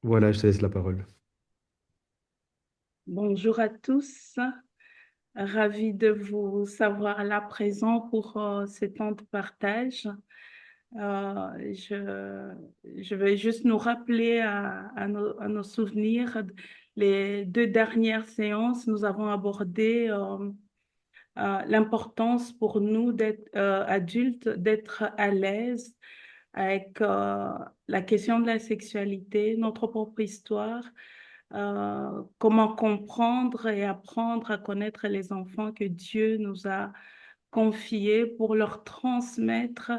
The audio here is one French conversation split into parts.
Voilà, je te laisse la parole. Bonjour à tous, ravi de vous savoir là présent pour ce temps de partage. Euh, je, je vais juste nous rappeler à nos souvenirs. Les deux dernières séances, nous avons abordé l'importance pour nous d'être adultes, d'être à l'aise avec la question de la sexualité, notre propre histoire, comment comprendre et apprendre à connaître les enfants que Dieu nous a confiés pour leur transmettre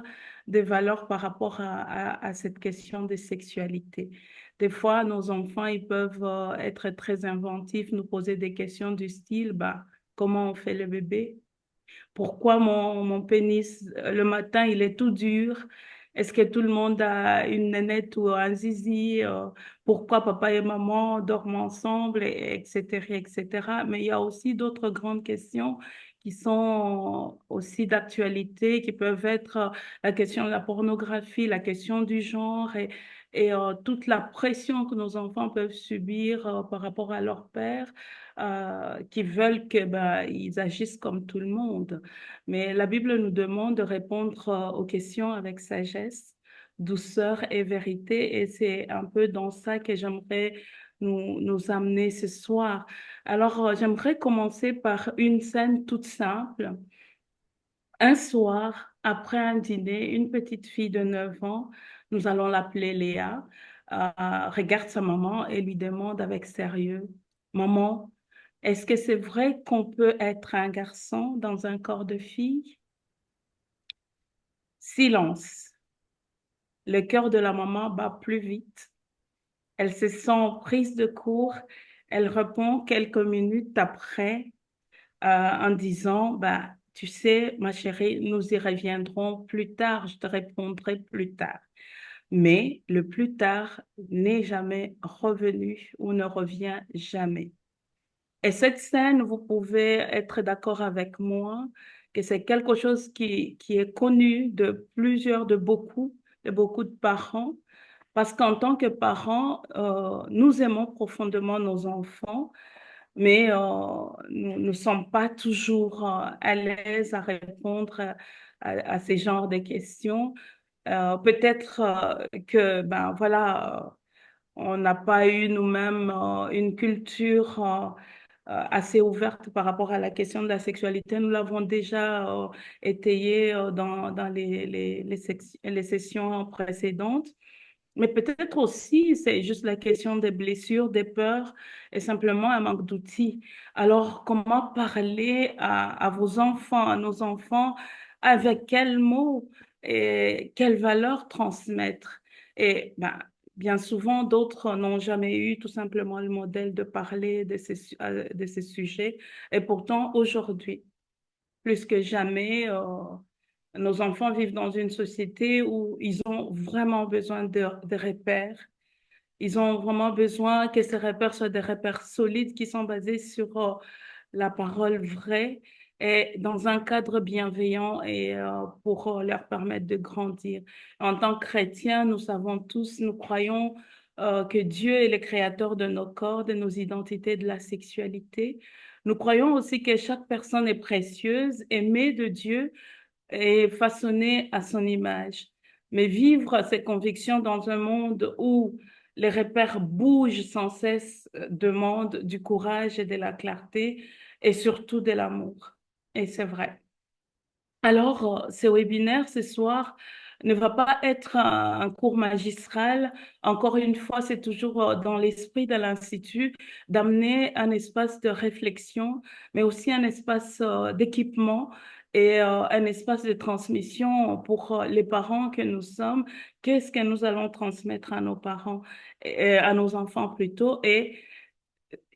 des valeurs par rapport à cette question de sexualité. Des fois, nos enfants, ils peuvent être très inventifs, nous poser des questions du style, bah, comment on fait le bébé? Pourquoi mon pénis, le matin, il est tout dur? Est-ce que tout le monde a une nénette ou un zizi? Pourquoi papa et maman dorment ensemble, etc., etc. Mais il y a aussi d'autres grandes questions qui sont aussi d'actualité, qui peuvent être la question de la pornographie, la question du genre et toute la pression que nos enfants peuvent subir par rapport à leur père, qui veulent que ben, ils agissent comme tout le monde. Mais la Bible nous demande de répondre aux questions avec sagesse, douceur et vérité. Et c'est un peu dans ça que j'aimerais nous amener ce soir. Alors, j'aimerais commencer par une scène toute simple. Un soir, après un dîner, une petite fille de 9 ans, nous allons l'appeler Léa, regarde sa maman et lui demande avec sérieux, Maman, est-ce que c'est vrai qu'on peut être un garçon dans un corps de fille? Silence. Le cœur de la maman bat plus vite. Elle se sent prise de court. Elle répond quelques minutes après en disant, bah, tu sais, ma chérie, nous y reviendrons plus tard. Je te répondrai plus tard. Mais le plus tard n'est jamais revenu ou ne revient jamais. Et cette scène, vous pouvez être d'accord avec moi que c'est quelque chose qui est connu de beaucoup de parents, parce qu'en tant que parents, nous aimons profondément nos enfants, mais nous ne sommes pas toujours à l'aise à répondre à ces genres de questions. Peut-être que, ben voilà, on n'a pas eu nous-mêmes une culture assez ouverte par rapport à la question de la sexualité. Nous l'avons déjà étayé dans les sessions précédentes. Mais peut-être aussi, c'est juste la question des blessures, des peurs et simplement un manque d'outils. Alors, comment parler à vos enfants, à nos enfants, avec quels mots et quelles valeurs transmettre? Et ben, bien souvent, d'autres n'ont jamais eu tout simplement le modèle de parler de ces sujets. Et pourtant, aujourd'hui, plus que jamais, nos enfants vivent dans une société où ils ont vraiment besoin de repères. Ils ont vraiment besoin que ces repères soient des repères solides qui sont basés sur la parole vraie et dans un cadre bienveillant et pour leur permettre de grandir. En tant que chrétiens, nous savons tous, nous croyons que Dieu est le créateur de nos corps, de nos identités, de la sexualité. Nous croyons aussi que chaque personne est précieuse, aimée de Dieu et façonnée à son image. Mais vivre ces convictions dans un monde où les repères bougent sans cesse demande du courage et de la clarté et surtout de l'amour. Et c'est vrai. Alors, ce webinaire ce soir ne va pas être un cours magistral. Encore une fois, c'est toujours dans l'esprit de l'Institut d'amener un espace de réflexion, mais aussi un espace d'équipement et un espace de transmission pour les parents que nous sommes. Qu'est-ce que nous allons transmettre à nos parents, et à nos enfants plutôt, et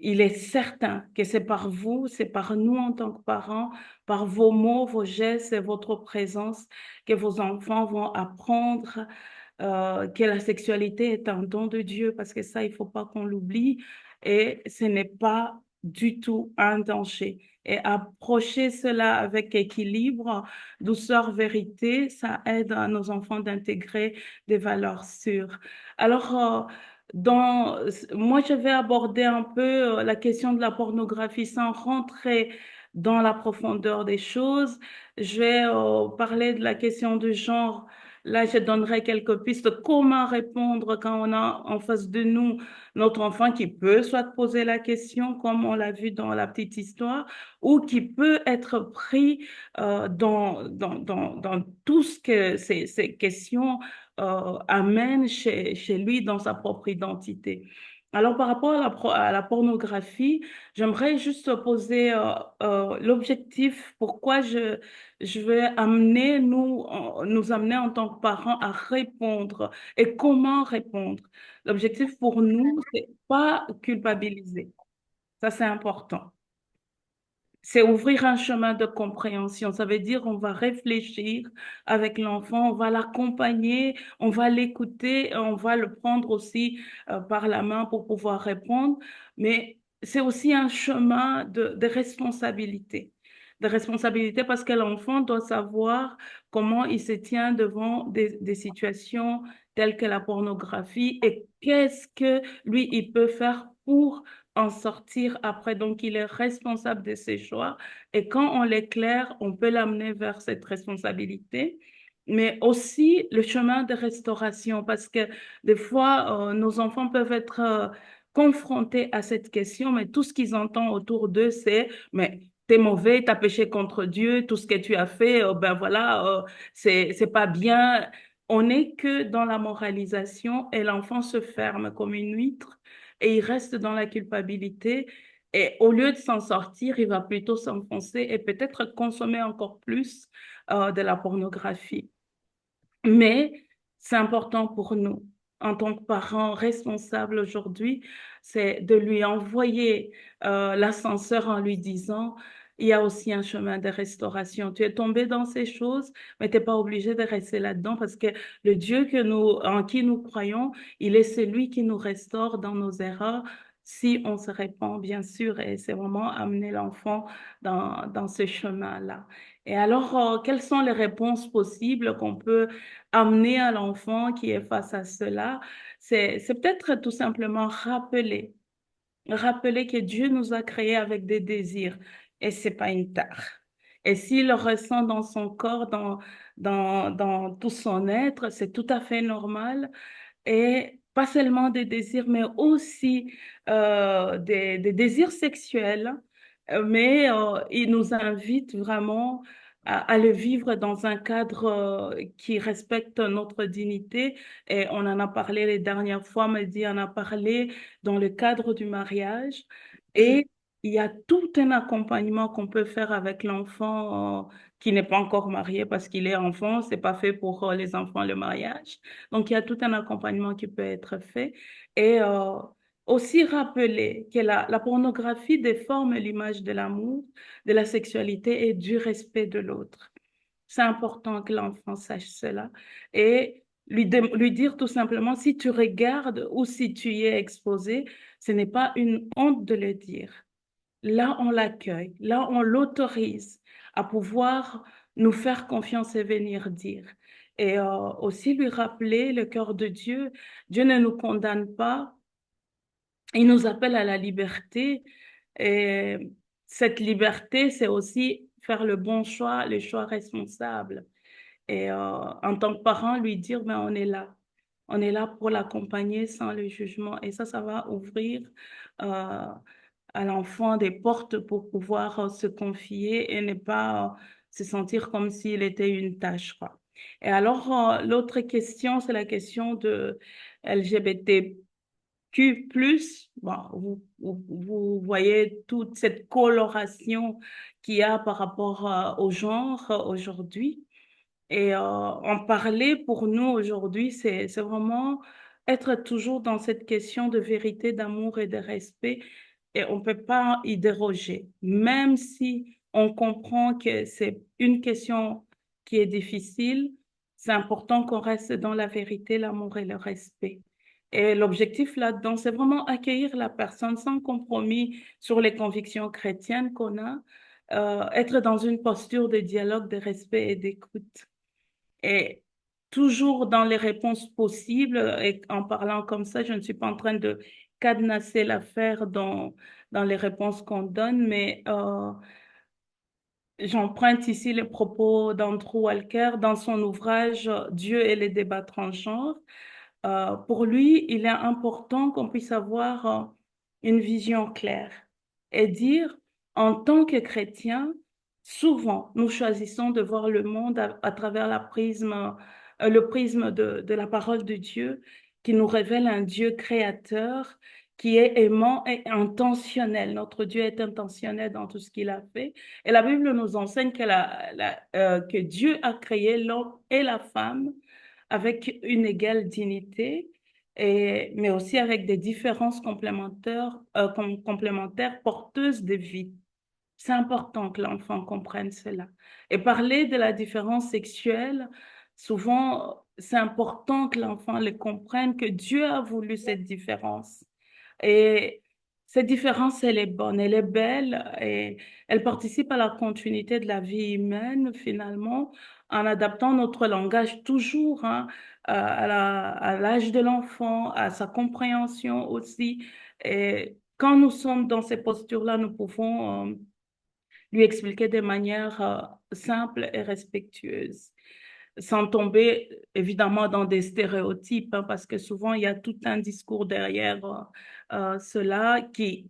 il est certain que c'est par vous, c'est par nous en tant que parents, par vos mots, vos gestes et votre présence que vos enfants vont apprendre que la sexualité est un don de Dieu, parce que ça, il faut pas qu'on l'oublie, et ce n'est pas du tout un danger. Et approcher cela avec équilibre, douceur, vérité, ça aide à nos enfants d'intégrer des valeurs sûres. Alors, moi, je vais aborder un peu la question de la pornographie sans rentrer dans la profondeur des choses. Je vais parler de la question du genre. Là, je donnerai quelques pistes. Comment répondre quand on a en face de nous notre enfant qui peut soit poser la question, comme on l'a vu dans la petite histoire, ou qui peut être pris dans tout ce que ces questions amène chez lui dans sa propre identité. Alors, par rapport à la pornographie, j'aimerais juste poser l'objectif, pourquoi je vais nous amener en tant que parents à répondre et comment répondre. L'objectif pour nous, c'est pas culpabiliser. Ça, c'est important. C'est ouvrir un chemin de compréhension. Ça veut dire on va réfléchir avec l'enfant, on va l'accompagner, on va l'écouter, on va le prendre aussi par la main pour pouvoir répondre. Mais c'est aussi un chemin de responsabilité. De responsabilité parce que l'enfant doit savoir comment il se tient devant des situations telles que la pornographie et qu'est-ce que lui, il peut faire pour en sortir après. Donc, il est responsable de ses choix. Et quand on l'éclaire, on peut l'amener vers cette responsabilité. Mais aussi le chemin de restauration, parce que des fois, nos enfants peuvent être confrontés à cette question, mais tout ce qu'ils entendent autour d'eux, c'est, mais t'es mauvais, t'as péché contre Dieu, tout ce que tu as fait, ben voilà, c'est pas bien. On n'est que dans la moralisation et l'enfant se ferme comme une huître et il reste dans la culpabilité. Et au lieu de s'en sortir, il va plutôt s'enfoncer et peut-être consommer encore plus de la pornographie. Mais c'est important pour nous, en tant que parents responsables aujourd'hui, c'est de lui envoyer l'ascenseur en lui disant, il y a aussi un chemin de restauration. Tu es tombé dans ces choses, mais tu n'es pas obligé de rester là-dedans parce que le Dieu en qui nous croyons, il est celui qui nous restaure dans nos erreurs si on se répand, bien sûr, et c'est vraiment amener l'enfant dans ce chemin-là. Et alors, quelles sont les réponses possibles qu'on peut amener à l'enfant qui est face à cela? C'est peut-être tout simplement rappeler que Dieu nous a créés avec des désirs et c'est pas une tare. Et s'il le ressent dans son corps, dans tout son être, c'est tout à fait normal et pas seulement des désirs, mais aussi des désirs sexuels. Mais il nous invite vraiment à le vivre dans un cadre qui respecte notre dignité. Et on en a parlé les dernières fois, mais dit on a parlé dans le cadre du mariage. Et il y a tout un accompagnement qu'on peut faire avec l'enfant qui n'est pas encore marié parce qu'il est enfant. C'est pas fait pour les enfants le mariage. Donc, il y a tout un accompagnement qui peut être fait. Et aussi rappeler que la pornographie déforme l'image de l'amour, de la sexualité et du respect de l'autre. C'est important que l'enfant sache cela. Et lui dire tout simplement, si tu regardes ou si tu y es exposé, ce n'est pas une honte de le dire. Là, on l'accueille. Là, on l'autorise à pouvoir nous faire confiance et venir dire. Et aussi lui rappeler le cœur de Dieu. Dieu ne nous condamne pas. Il nous appelle à la liberté. Et cette liberté, c'est aussi faire le bon choix, le choix responsable. Et en tant que parent, lui dire, ben, on est là. On est là pour l'accompagner sans le jugement. Et ça va ouvrir euh, à l'enfant des portes pour pouvoir se confier et ne pas se sentir comme s'il était une tâche, quoi. Et alors, l'autre question, c'est la question de LGBTQ+. Bon, vous voyez toute cette coloration qu'il y a par rapport au genre aujourd'hui. Et en parler pour nous aujourd'hui, c'est vraiment être toujours dans cette question de vérité, d'amour et de respect. Et on ne peut pas y déroger. Même si on comprend que c'est une question qui est difficile, c'est important qu'on reste dans la vérité, l'amour et le respect. Et l'objectif là-dedans, c'est vraiment accueillir la personne sans compromis sur les convictions chrétiennes qu'on a, être dans une posture de dialogue, de respect et d'écoute. Et toujours dans les réponses possibles. Et en parlant comme ça, je ne suis pas en train de cadenasser l'affaire dans les réponses qu'on donne, mais j'emprunte ici les propos d'Andrew Walker dans son ouvrage Dieu et les débats transgenres. Pour lui, il est important qu'on puisse avoir une vision claire et dire, en tant que chrétien, souvent, nous choisissons de voir le monde à travers le prisme de la parole de Dieu, qui nous révèle un Dieu créateur, qui est aimant et intentionnel. Notre Dieu est intentionnel dans tout ce qu'il a fait. Et la Bible nous enseigne que Dieu a créé l'homme et la femme avec une égale dignité, mais aussi avec des différences complémentaires porteuses de vie. C'est important que l'enfant comprenne cela. Et parler de la différence sexuelle, souvent, c'est important que l'enfant le comprenne, que Dieu a voulu cette différence. Et cette différence, elle est bonne, elle est belle et elle participe à la continuité de la vie humaine, finalement, en adaptant notre langage toujours, hein, à l'âge de l'enfant, à sa compréhension aussi. Et quand nous sommes dans ces postures-là, nous pouvons lui expliquer de manière simple et respectueuse, sans tomber évidemment dans des stéréotypes, hein, parce que souvent il y a tout un discours derrière cela qui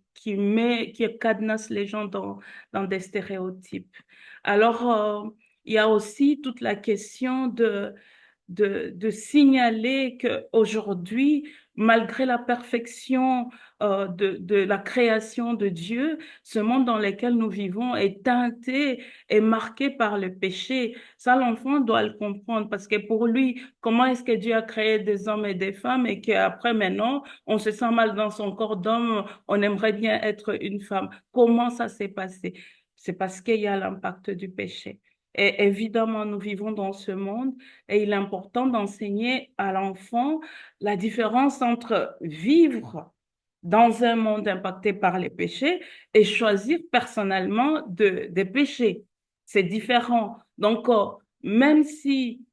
cadenasse les gens dans des stéréotypes. Alors, il y a aussi toute la question de signaler qu'aujourd'hui, malgré la perfection de la création de Dieu, ce monde dans lequel nous vivons est teinté et marqué par le péché. Ça, l'enfant doit le comprendre parce que pour lui, comment est-ce que Dieu a créé des hommes et des femmes et qu'après, maintenant, on se sent mal dans son corps d'homme, on aimerait bien être une femme. Comment ça s'est passé? C'est parce qu'il y a l'impact du péché. Et évidemment, nous vivons dans ce monde et il est important d'enseigner à l'enfant la différence entre vivre dans un monde impacté par les péchés et choisir personnellement des péchés. C'est différent. Donc, même si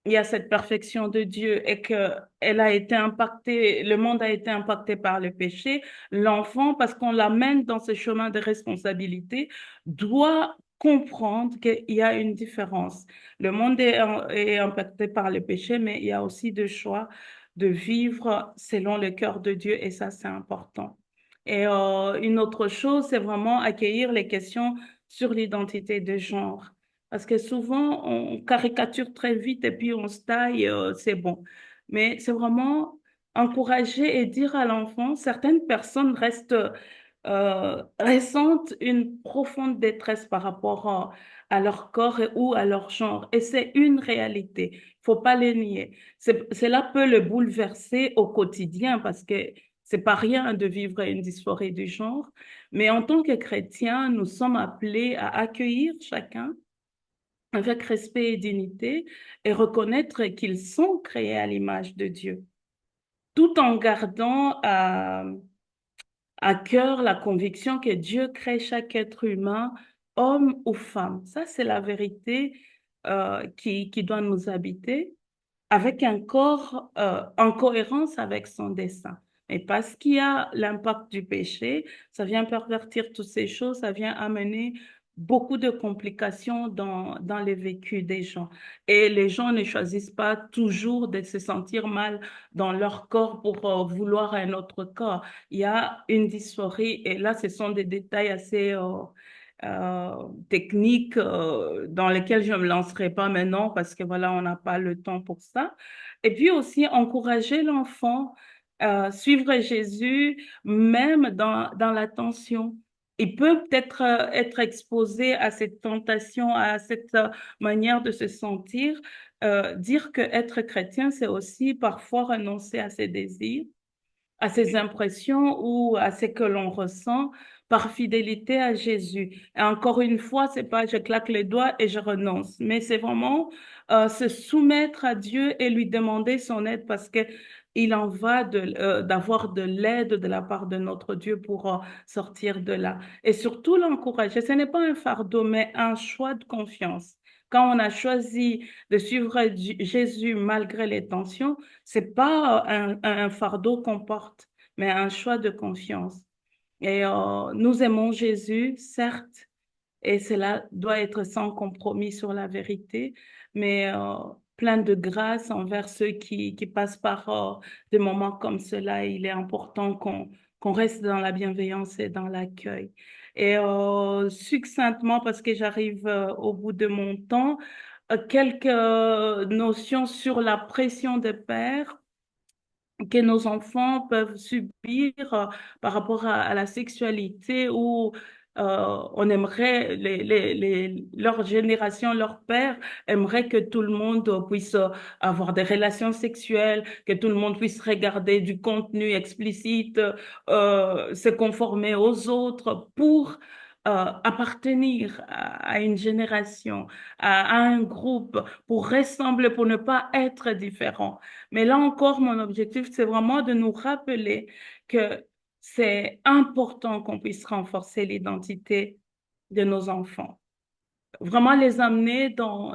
il y a cette perfection de Dieu et que elle a été impactée, le monde a été impacté par le péché, l'enfant, parce qu'on l'amène dans ce chemin de responsabilité, doit comprendre qu'il y a une différence. Le monde est impacté par le péché, mais il y a aussi des choix de vivre selon le cœur de Dieu et ça, c'est important. Et une autre chose, c'est vraiment accueillir les questions sur l'identité de genre. Parce que souvent, on caricature très vite et puis on se taille, c'est bon. Mais c'est vraiment encourager et dire à l'enfant, certaines personnes ressentent une profonde détresse par rapport à leur corps ou à leur genre. Et c'est une réalité. Il faut pas les nier. Cela peut le bouleverser au quotidien parce que c'est pas rien de vivre une dysphorie du genre. Mais en tant que chrétiens, nous sommes appelés à accueillir chacun avec respect et dignité et reconnaître qu'ils sont créés à l'image de Dieu, tout en gardant à cœur la conviction que Dieu crée chaque être humain, homme ou femme. Ça, c'est la vérité qui doit nous habiter avec un corps en cohérence avec son dessein. Et parce qu'il y a l'impact du péché, ça vient pervertir toutes ces choses, ça vient amener beaucoup de complications dans les vécus des gens. Et les gens ne choisissent pas toujours de se sentir mal dans leur corps pour vouloir un autre corps. Il y a une dysphorie et là, ce sont des détails assez techniques dans lesquelles je ne me lancerai pas maintenant parce que voilà, on n'a pas le temps pour ça. Et puis aussi encourager l'enfant suivre Jésus même dans la tension. Il peut peut-être être exposé à cette tentation, à cette manière de se sentir. Dire que être chrétien, c'est aussi parfois renoncer à ses désirs, à ses impressions ou à ce que l'on ressent par fidélité à Jésus. Et encore une fois, c'est pas je claque les doigts et je renonce, mais c'est vraiment se soumettre à Dieu et lui demander son aide parce que il en va d'avoir de l'aide de la part de notre Dieu pour sortir de là. Et surtout l'encourager. Ce n'est pas un fardeau, mais un choix de confiance. Quand on a choisi de suivre Jésus malgré les tensions, c'est pas un fardeau qu'on porte, mais un choix de confiance. Et nous aimons Jésus, certes, et cela doit être sans compromis sur la vérité, mais plein de grâce envers ceux qui passent par des moments comme cela. Il est important qu'on reste dans la bienveillance et dans l'accueil. Et succinctement, parce que j'arrive au bout de mon temps, quelques notions sur la pression des pères que nos enfants peuvent subir par rapport à la sexualité où on aimerait, leur génération, leur père aimerait que tout le monde puisse avoir des relations sexuelles, que tout le monde puisse regarder du contenu explicite, se conformer aux autres pour appartenir à une génération, à un groupe, pour ressembler, pour ne pas être différent. Mais là encore, mon objectif, c'est vraiment de nous rappeler que c'est important qu'on puisse renforcer l'identité de nos enfants. Vraiment les amener dans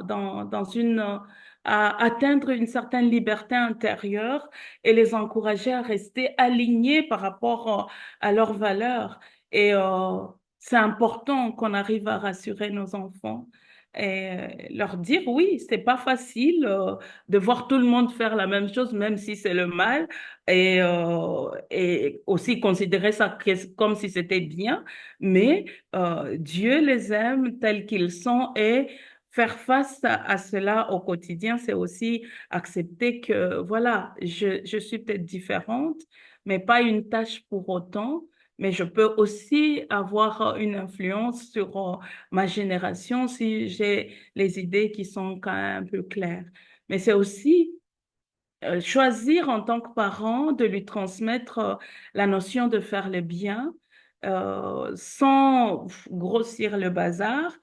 à atteindre une certaine liberté intérieure et les encourager à rester alignés par rapport à leurs valeurs. Et c'est important qu'on arrive à rassurer nos enfants et leur dire, oui, c'est pas facile de voir tout le monde faire la même chose, même si c'est le mal, et aussi considérer ça comme si c'était bien, mais Dieu les aime tels qu'ils sont et faire face à cela au quotidien, c'est aussi accepter que, voilà, je suis peut-être différente, mais pas une tâche pour autant, mais je peux aussi avoir une influence sur ma génération si j'ai les idées qui sont quand même un peu claires. Mais c'est aussi choisir en tant que parent de lui transmettre la notion de faire le bien sans grossir le bazar,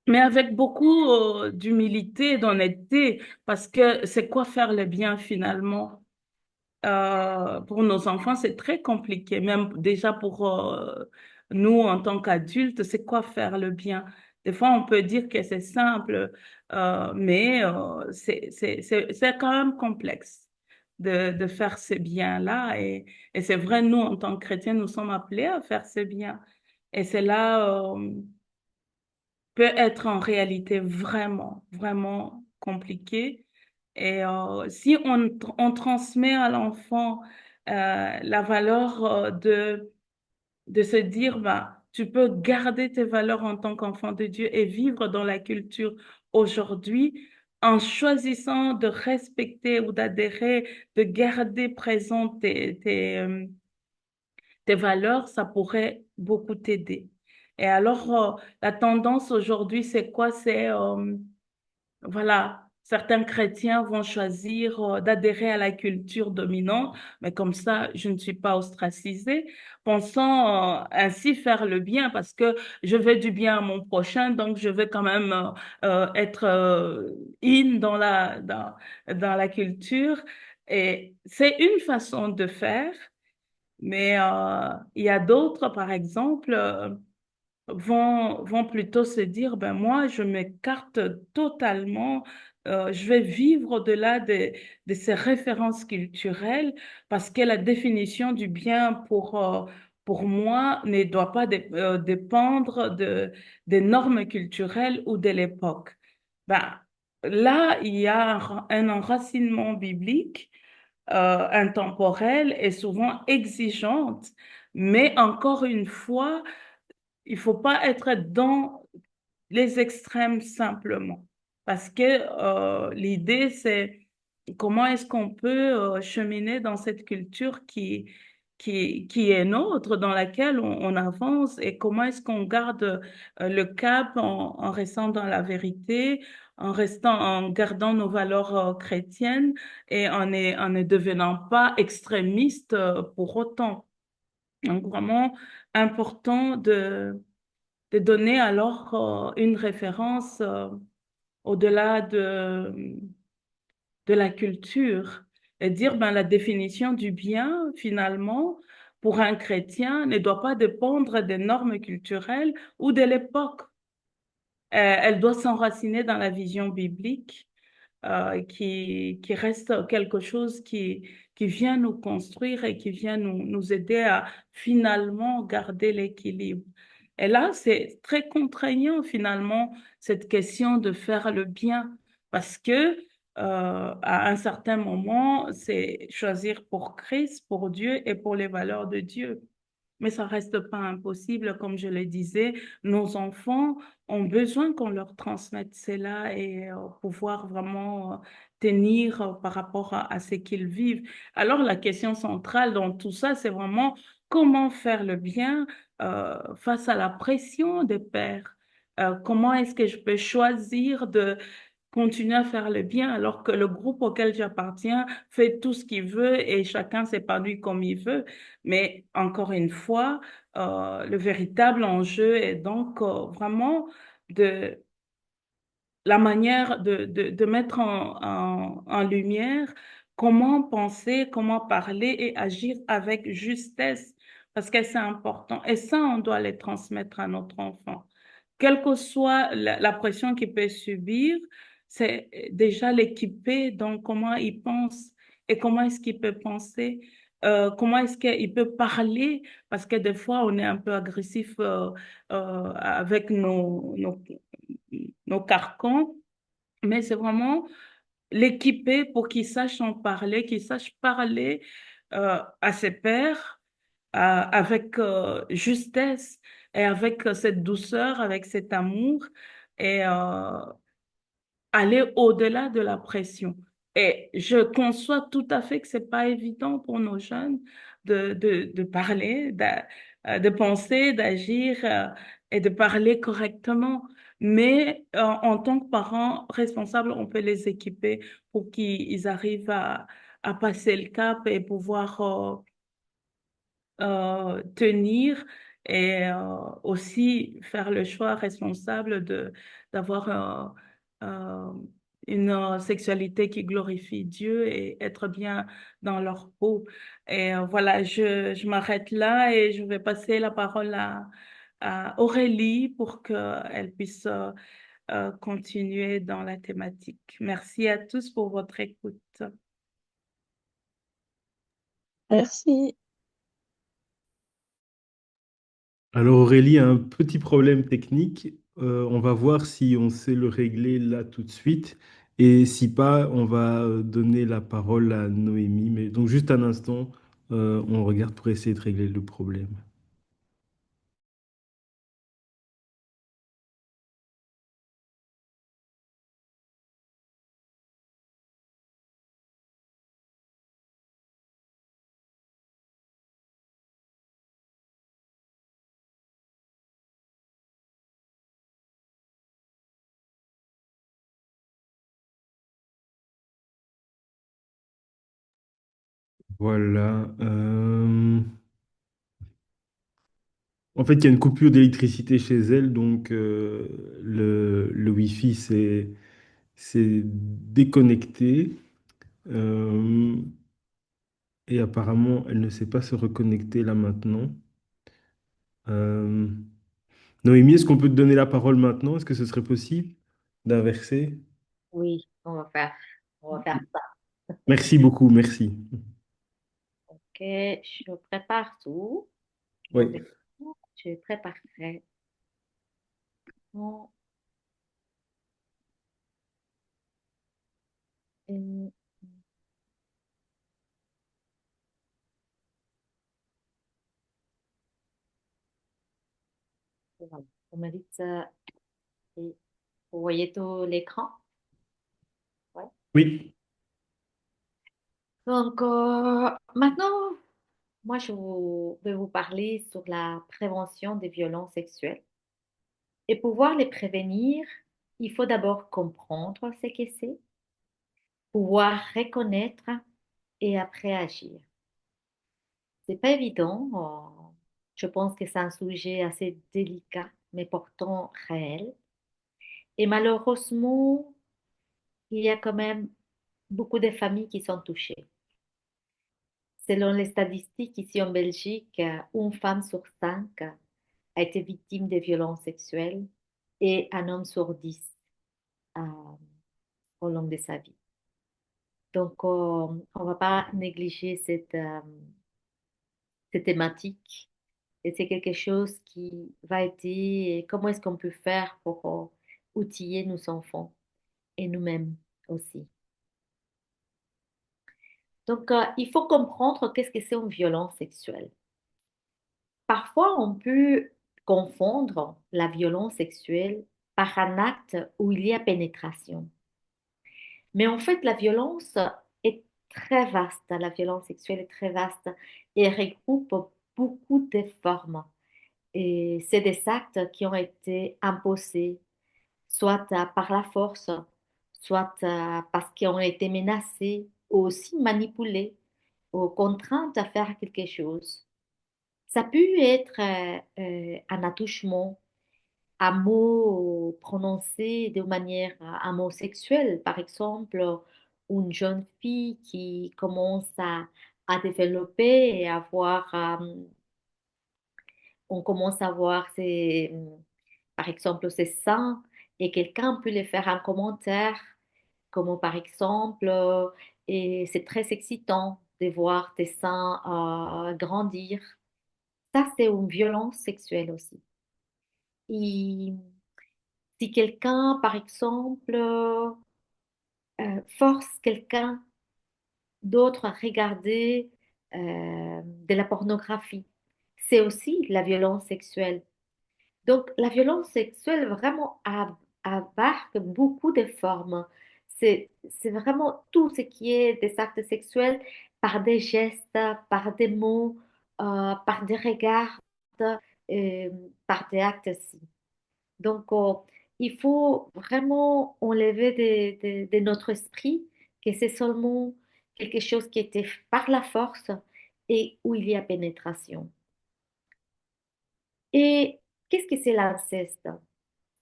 mais avec beaucoup d'humilité et d'honnêteté, parce que c'est quoi faire le bien finalement? Pour nos enfants, c'est très compliqué, même déjà pour nous en tant qu'adultes, c'est quoi faire le bien? Des fois, on peut dire que c'est simple, mais c'est quand même complexe de faire ce bien-là. Et c'est vrai, nous, en tant que chrétiens, nous sommes appelés à faire ce bien. Et c'est là, peut être en réalité vraiment, vraiment compliqué. Et si on transmet à l'enfant la valeur de se dire, bah, tu peux garder tes valeurs en tant qu'enfant de Dieu et vivre dans la culture aujourd'hui en choisissant de respecter ou d'adhérer, de garder présent tes valeurs, ça pourrait beaucoup t'aider. Et alors, la tendance aujourd'hui, c'est quoi? C'est voilà, certains chrétiens vont choisir d'adhérer à la culture dominante, mais comme ça, je ne suis pas ostracisée, pensant ainsi faire le bien parce que je veux du bien à mon prochain, donc je veux quand même être in dans la culture. Et c'est une façon de faire, mais il y a d'autres, par exemple, vont plutôt se dire, ben moi, je m'écarte totalement, je vais vivre au-delà de ces références culturelles parce que la définition du bien pour moi ne doit pas dépendre des normes culturelles ou de l'époque. Ben, là, il y a un enracinement biblique intemporelle et souvent exigeante, mais encore une fois, il faut pas être dans les extrêmes simplement, parce que l'idée, c'est comment est-ce qu'on peut cheminer dans cette culture qui est nôtre, dans laquelle on avance, et comment est-ce qu'on garde le cap en restant dans la vérité, en gardant nos valeurs chrétiennes et en ne devenant pas extrémiste pour autant. Donc, vraiment important de donner alors une référence au-delà de la culture et dire ben, la définition du bien, finalement, pour un chrétien, ne doit pas dépendre des normes culturelles ou de l'époque. Elle doit s'enraciner dans la vision biblique, qui reste quelque chose qui vient nous construire et qui vient nous aider à finalement garder l'équilibre. Et là, c'est très contraignant finalement, cette question de faire le bien, parce que à un certain moment, c'est choisir pour Christ, pour Dieu et pour les valeurs de Dieu. Mais ça reste pas impossible, comme je le disais. Nos enfants ont besoin qu'on leur transmette cela et pouvoir vraiment tenir par rapport à ce qu'ils vivent. Alors, la question centrale dans tout ça, c'est vraiment comment faire le bien face à la pression des pères. Comment est-ce que je peux choisir de continuer à faire le bien alors que le groupe auquel j'appartiens fait tout ce qu'il veut et chacun s'épanouit comme il veut. Mais encore une fois, le véritable enjeu est donc vraiment de la manière de mettre en lumière comment penser, comment parler et agir avec justesse, parce que c'est important. Et ça, on doit les transmettre à notre enfant. Quelle que soit la pression qu'il peut subir, c'est déjà l'équiper dans comment il pense et comment est-ce qu'il peut penser, comment est-ce qu'il peut parler, parce que des fois, on est un peu agressif avec nos carcans, mais c'est vraiment l'équiper pour qu'il sache en parler, qu'il sache parler à ses pairs avec justesse et avec cette douceur, avec cet amour et aller au-delà de la pression. Et je conçois tout à fait que c'est pas évident pour nos jeunes de parler, de penser, d'agir et de parler correctement. Mais en tant que parents responsables, on peut les équiper pour qu'ils arrivent à passer le cap et pouvoir tenir et aussi faire le choix responsable de d'avoir une sexualité qui glorifie Dieu et être bien dans leur peau. Et voilà, je m'arrête là et je vais passer la parole à Aurélie pour qu'elle puisse continuer dans la thématique. Merci à tous pour votre écoute. Merci. Alors Aurélie a un petit problème technique. On va voir si on sait le régler là tout de suite. Et si pas, on va donner la parole à Noémie. Mais donc juste un instant, on regarde pour essayer de régler le problème. Voilà. En fait, il y a une coupure d'électricité chez elle, donc le Wi-Fi s'est déconnecté. Euh, et apparemment, elle ne sait pas se reconnecter là maintenant. Euh, Noémie, est-ce qu'on peut te donner la parole maintenant? Est-ce que ce serait possible d'inverser? Oui, on va faire ça. Merci beaucoup, merci. Ok, je prépare tout. Je Oui. vais, je préparerai. Bon, euh, voilà. Vous me dites, et vous voyez tout l'écran? Ouais. Oui. Donc, maintenant, moi, vais vous parler sur la prévention des violences sexuelles. Et pour pouvoir les prévenir, il faut d'abord comprendre ce que c'est, pouvoir reconnaître et après agir. C'est pas évident. Je pense que c'est un sujet assez délicat, mais pourtant réel. Et malheureusement, il y a quand même beaucoup de familles qui sont touchées. Selon les statistiques ici en Belgique, une femme sur cinq a été victime de violences sexuelles et un homme sur 10 euh, au long de sa vie. Donc, on ne va pas négliger cette thématique et c'est quelque chose qui va aider. Comment est-ce qu'on peut faire pour outiller nos enfants et nous-mêmes aussi. Donc, il faut comprendre qu'est-ce que c'est une violence sexuelle. Parfois, on peut confondre la violence sexuelle par un acte où il y a pénétration. Mais en fait, la violence est très vaste. La violence sexuelle est très vaste et regroupe beaucoup de formes. Et c'est des actes qui ont été imposés, soit par la force, soit parce qu'ils ont été menacés, ou aussi manipulés, ou contraints à faire quelque chose. Ça peut être un attouchement, un mot prononcé de manière, un mot sexuel, par exemple, une jeune fille qui commence à développer et à voir, on commence à voir ses, par exemple, ses seins, et quelqu'un peut lui faire un commentaire, comme par exemple, et c'est très excitant de voir tes seins grandir. Ça, c'est une violence sexuelle aussi. Et si quelqu'un, par exemple, force quelqu'un d'autre à regarder de la pornographie, c'est aussi la violence sexuelle. Donc, la violence sexuelle vraiment abarque beaucoup de formes. C'est vraiment tout ce qui est des actes sexuels par des gestes, par des mots, par des regards, euh, par des actes aussi. Donc, il faut vraiment enlever de notre esprit que c'est seulement quelque chose qui était par la force et où il y a pénétration. Et qu'est-ce que c'est l'inceste?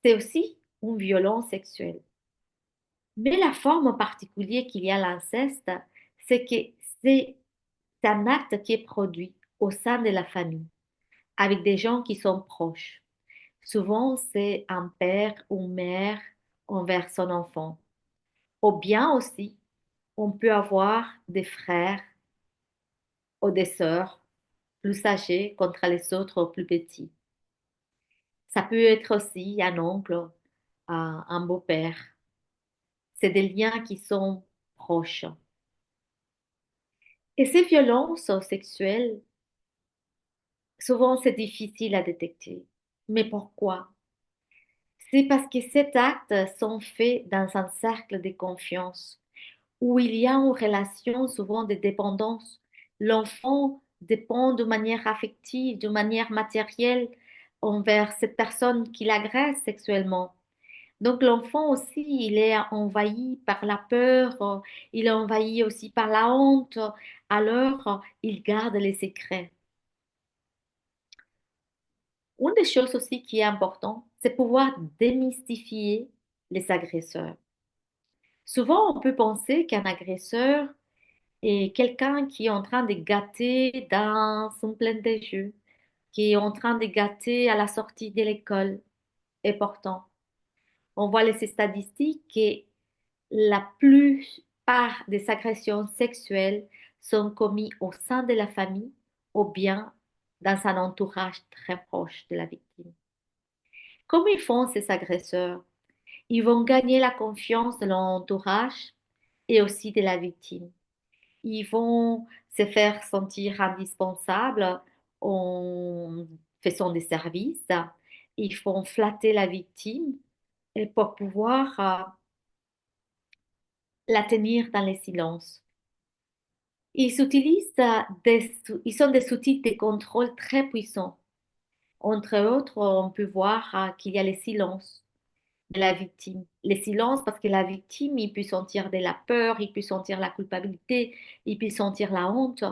C'est aussi une violence sexuelle. Mais la forme particulière qu'il y a à l'inceste, c'est que c'est un acte qui est produit au sein de la famille, avec des gens qui sont proches. Souvent, c'est un père ou mère envers son enfant. Ou bien aussi, on peut avoir des frères ou des sœurs plus âgés contre les autres plus petits. Ça peut être aussi un oncle, un beau-père. C'est des liens qui sont proches. Et ces violences sexuelles, souvent c'est difficile à détecter. Mais pourquoi? C'est parce que ces actes sont faits dans un cercle de confiance où il y a une relation souvent de dépendance. L'enfant dépend de manière affective, de manière matérielle envers cette personne qui l'agresse sexuellement. Donc l'enfant aussi, il est envahi par la peur, il est envahi aussi par la honte, alors il garde les secrets. Une des choses aussi qui est importante, c'est pouvoir démystifier les agresseurs. Souvent, on peut penser qu'un agresseur est quelqu'un qui est en train de gâter dans son plein de jeux, qui est en train de gâter à la sortie de l'école. Et pourtant, on voit les statistiques que la plupart des agressions sexuelles sont commises au sein de la famille ou bien dans un entourage très proche de la victime. Comment ils font ces agresseurs? Ils vont gagner la confiance de l'entourage et aussi de la victime. Ils vont se faire sentir indispensables en faisant des services. Ils font flatter la victime et pour pouvoir la tenir dans le silence. Ils utilisent ils sont des outils de contrôle très puissants. Entre autres, on peut voir qu'il y a le silence de la victime. Le silence parce que la victime, il peut sentir de la peur, il peut sentir la culpabilité, il peut sentir la honte.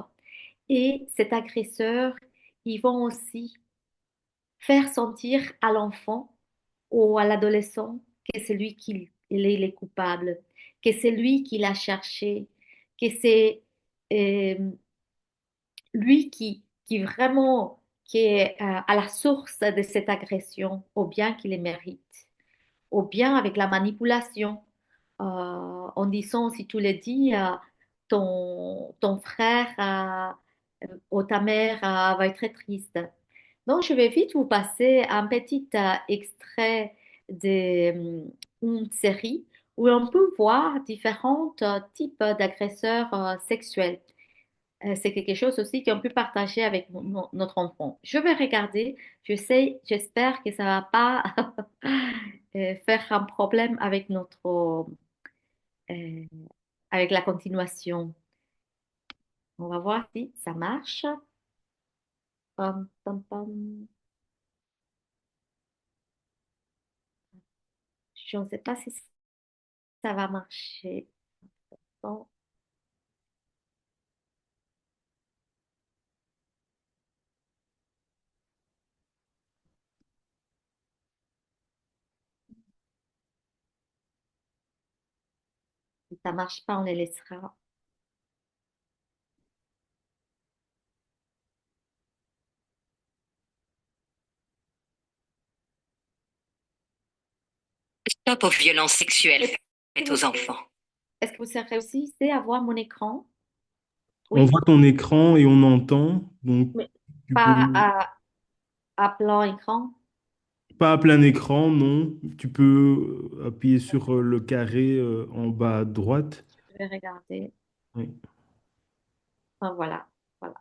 Et cet agresseur, ils vont aussi faire sentir à l'enfant ou à l'adolescent que c'est lui qui il est coupable, que c'est lui qui l'a cherché, que c'est euh, lui qui vraiment qui est à la source de cette agression, ou bien qu'il les mérite. ou bien avec la manipulation, en disant, si tu le dis, ton frère ou ta mère va être très triste. Donc, je vais vite vous passer un petit extrait d'une série où on peut voir différents types d'agresseurs sexuels. C'est quelque chose aussi qu'on peut partager avec notre enfant. Je vais regarder. J'espère que ça va pas faire un problème avec euh, avec la continuation. On va voir si ça marche. Pam, pam, pam. Je ne sais pas si ça va marcher. Bon, si ça marche pas, on les laissera. Stop aux violences sexuelles Est-ce que faites vous, aux enfants. est-ce que vous réussissez à voir mon écran? On Oui, voit ton écran et on entend, donc mais tu peux pas à plein écran. pas à plein écran, non. Tu peux appuyer sur le carré en bas à droite. Je vais regarder. Oui. Ah, voilà, voilà.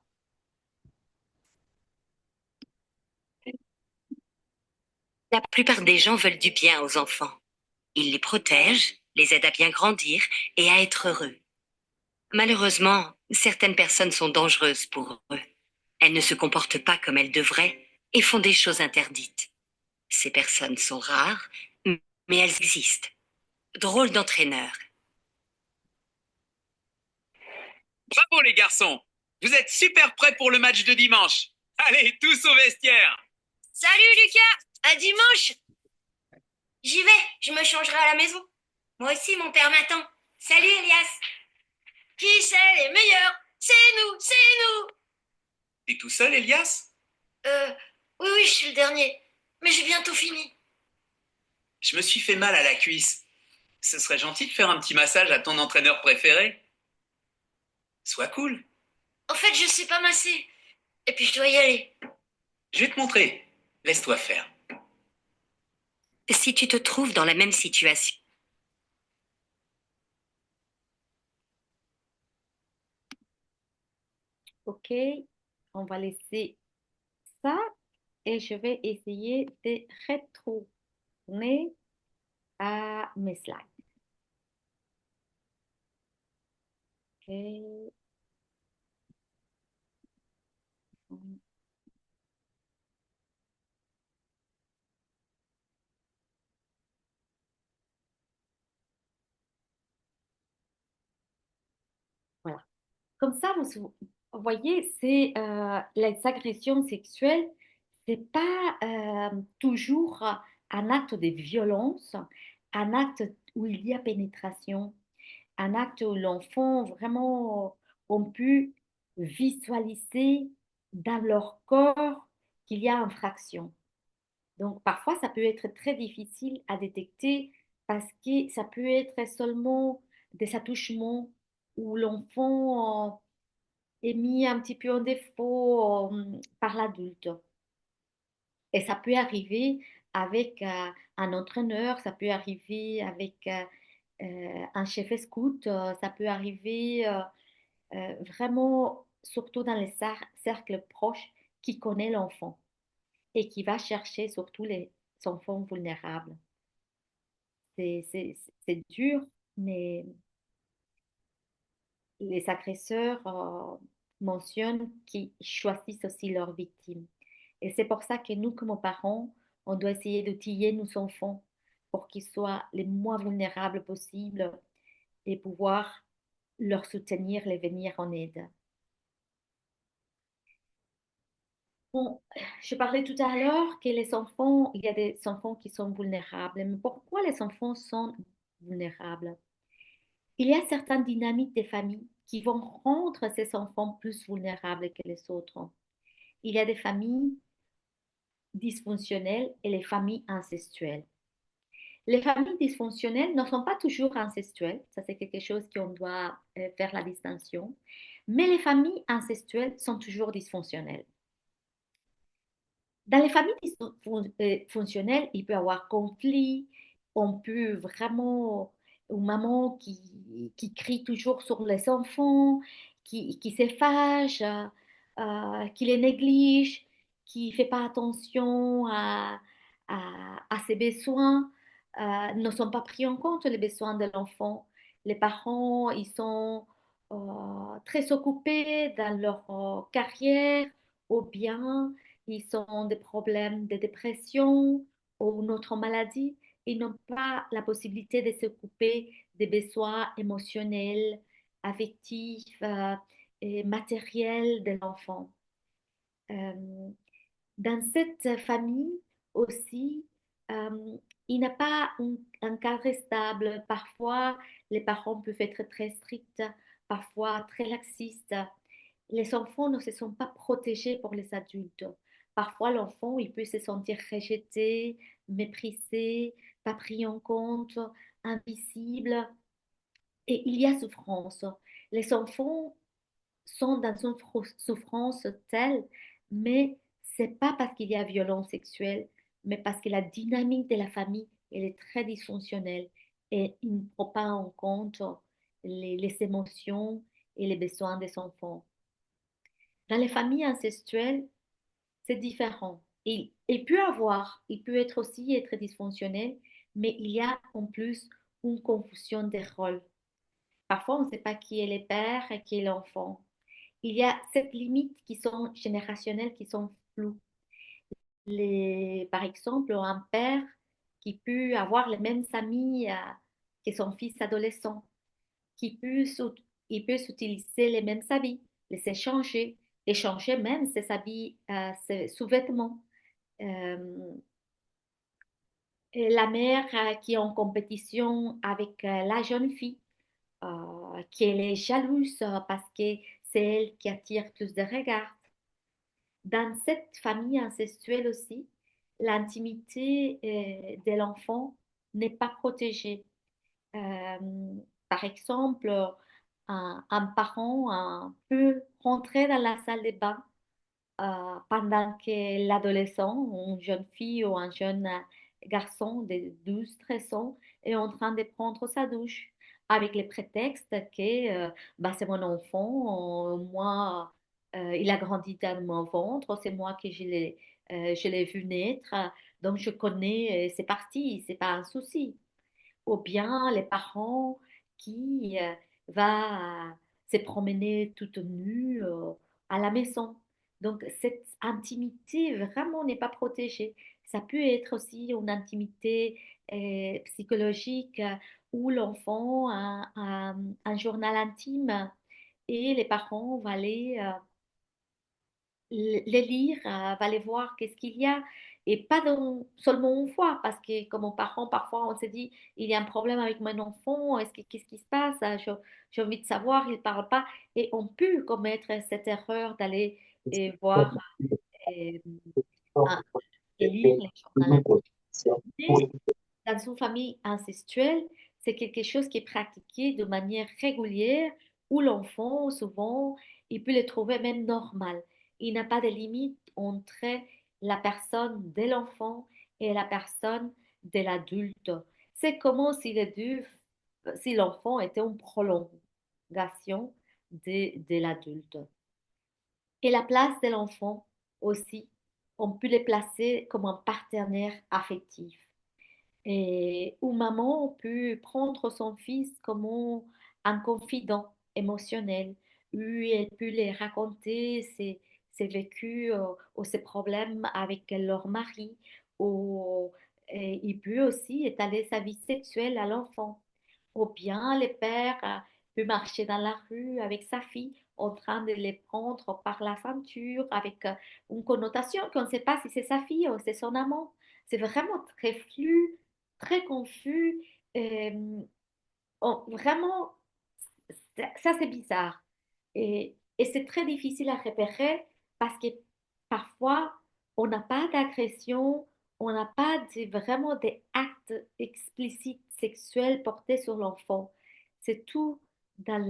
La plupart des gens veulent du bien aux enfants. Ils les protègent, les aident à bien grandir et à être heureux. Malheureusement, certaines personnes sont dangereuses pour eux. Elles ne se comportent pas comme elles devraient et font des choses interdites. Ces personnes sont rares, mais elles existent. Drôle d'entraîneur. Bravo les garçons! Vous êtes super prêts pour le match de dimanche. Allez, tous au vestiaire! Salut Lucas, à dimanche. J'y vais, je me changerai à la maison. Moi aussi, mon père m'attend. Salut Elias. Qui c'est les meilleurs? C'est nous, c'est nous. T'es tout seul, Elias? Euh, oui, je suis le dernier. Mais j'ai bientôt fini. Je me suis fait mal à la cuisse. Ce serait gentil de faire un petit massage à ton entraîneur préféré. Sois cool. En fait, je sais pas masser. Et puis je dois y aller. Je vais te montrer. Laisse-toi faire. Si tu te trouves dans la même situation, OK, on va laisser ça et je vais essayer de retourner à mes slides. OK. Voilà. Comme ça, vous voyez, c'est les agressions sexuelles, c'est pas toujours un acte de violence, un acte où il y a pénétration, un acte où l'enfant vraiment ont pu visualiser dans leur corps qu'il y a infraction. Donc parfois, ça peut être très difficile à détecter parce que ça peut être seulement des attouchements où l'enfant est mis un petit peu en défaut par l'adulte. Et ça peut arriver avec un entraîneur, ça peut arriver avec un chef scout, ça peut arriver vraiment, surtout dans les cercles proches, qui connaît l'enfant et qui va chercher surtout les enfants vulnérables. C'est dur, mais les agresseurs mentionnent qu'ils choisissent aussi leurs victimes. Et c'est pour ça que nous, comme parents, on doit essayer d'outiller nos enfants pour qu'ils soient les moins vulnérables possibles et pouvoir leur soutenir, les venir en aide. Bon, je parlais tout à l'heure que les enfants, il y a des enfants qui sont vulnérables. Mais pourquoi les enfants sont vulnérables? Il y a certaines dynamiques des familles qui vont rendre ces enfants plus vulnérables que les autres. Il y a des familles dysfonctionnelles et les familles incestuelles. Les familles dysfonctionnelles ne sont pas toujours incestuelles, ça c'est quelque chose qu'on doit faire la distinction, mais les familles incestuelles sont toujours dysfonctionnelles. Dans les familles dysfonctionnelles, il peut y avoir conflit, on peut vraiment, une maman qui crie toujours sur les enfants, qui se fâche, qui les néglige, qui ne fait pas attention à ses besoins, ne sont pas pris en compte les besoins de l'enfant. Les parents, ils sont très occupés dans leur carrière ou bien ils ont des problèmes de dépression ou une autre maladie, ils n'ont pas la possibilité de s'occuper des besoins émotionnels, affectifs et matériels de l'enfant. Euh, dans cette famille aussi, euh, il n'y a pas un cadre stable. Parfois, les parents peuvent être très stricts, parfois très laxistes. Les enfants ne se sont pas protégés pour les adultes. Parfois, l'enfant, il peut se sentir rejeté, méprisé, pas pris en compte, invisible. Et il y a souffrance. Les enfants sont dans une souffrance telle, mais c'est pas parce qu'il y a violence sexuelle, mais parce que la dynamique de la famille, elle est très dysfonctionnelle et il ne prend pas en compte les émotions et les besoins des enfants. Dans les familles incestuelles, c'est différent. Il peut être aussi être dysfonctionnel, mais il y a en plus une confusion des rôles. Parfois, on ne sait pas qui est le père et qui est l'enfant. Il y a cette limite qui sont générationnelles, qui sont floues. Par exemple, un père qui peut avoir les mêmes amis que son fils adolescent, qui peut, il peut s'utiliser les mêmes habits, les échanger, échanger même ses habits, ses sous-vêtements. Euh, et la mère qui est en compétition avec la jeune fille, qui est jalouse parce que c'est elle qui attire plus de regards. Dans cette famille incestuelle aussi, l'intimité de l'enfant n'est pas protégée. Euh, Par exemple, un parent peut rentrer dans la salle de bain pendant que l'adolescent, une jeune fille ou un jeune garçon de 12 13 ans est en train de prendre sa douche avec le prétexte que bah, c'est mon enfant, moi, il a grandi dans mon ventre, c'est moi que je l'ai vu naître, donc je connais, c'est parti, c'est pas un souci ou bien les parents qui va se promener toute nue à la maison. Donc cette intimité vraiment n'est pas protégée. Ça peut être aussi une intimité psychologique où l'enfant a un journal intime et les parents vont aller les lire, va aller voir qu'est-ce qu'il y a. Et pas seulement une fois, parce que comme parents, parfois on se dit, il y a un problème avec mon enfant, qu'est-ce qui se passe? J'ai envie de savoir, il ne parle pas. Et on peut commettre cette erreur d'aller voir et, un- et lire les journaux. Mais dans une famille incestuelle, c'est quelque chose qui est pratiqué de manière régulière où l'enfant, souvent, il peut le trouver même normal. Il n'a pas de limite entre la personne de l'enfant et la personne de l'adulte. C'est comme si si l'enfant était une prolongation de l'adulte. Et la place de l'enfant aussi, on peut le placer comme un partenaire affectif. Et où maman peut prendre son fils comme un confident émotionnel, où elle peut lui raconter ses vécus ou ses problèmes avec leur mari, ou et il peut aussi étaler sa vie sexuelle à l'enfant. Ou bien le père peut marcher dans la rue avec sa fille en train de les prendre par la ceinture avec une connotation qu'on ne sait pas si c'est sa fille ou c'est son amant. C'est vraiment très flou, très confus. euh, Vraiment, ça c'est bizarre. Et c'est très difficile à repérer parce que parfois, on n'a pas d'agression on n'a pas vraiment des actes explicites sexuels portés sur l'enfant. C'est tout dans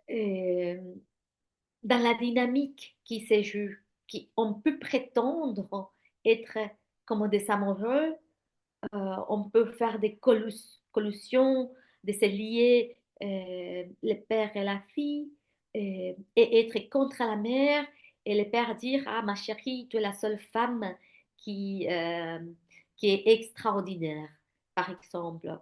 euh, dans la dynamique qui se joue, qui on peut prétendre être comme des amoureux, on peut faire des collusions, de se lier le père et la fille, et être contre la mère, et le père dire, ah ma chérie, tu es la seule femme qui, euh, qui est extraordinaire, par exemple.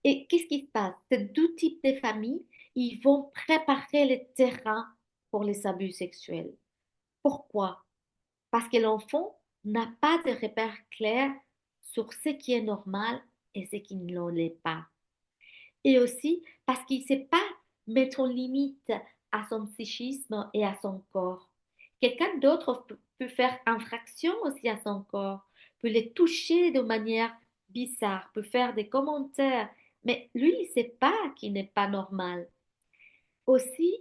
Et qu'est-ce qui se passe? Ces deux types de familles, ils vont préparer le terrain pour les abus sexuels. Pourquoi? Parce que l'enfant n'a pas de repères clairs sur ce qui est normal et ce qui ne l'est pas. Et aussi parce qu'il ne sait pas mettre en limite à son psychisme et à son corps. Quelqu'un d'autre peut faire infraction aussi à son corps, peut les toucher de manière bizarre, peut faire des commentaires, mais lui, il ne sait pas qu'il n'est pas normal. Aussi,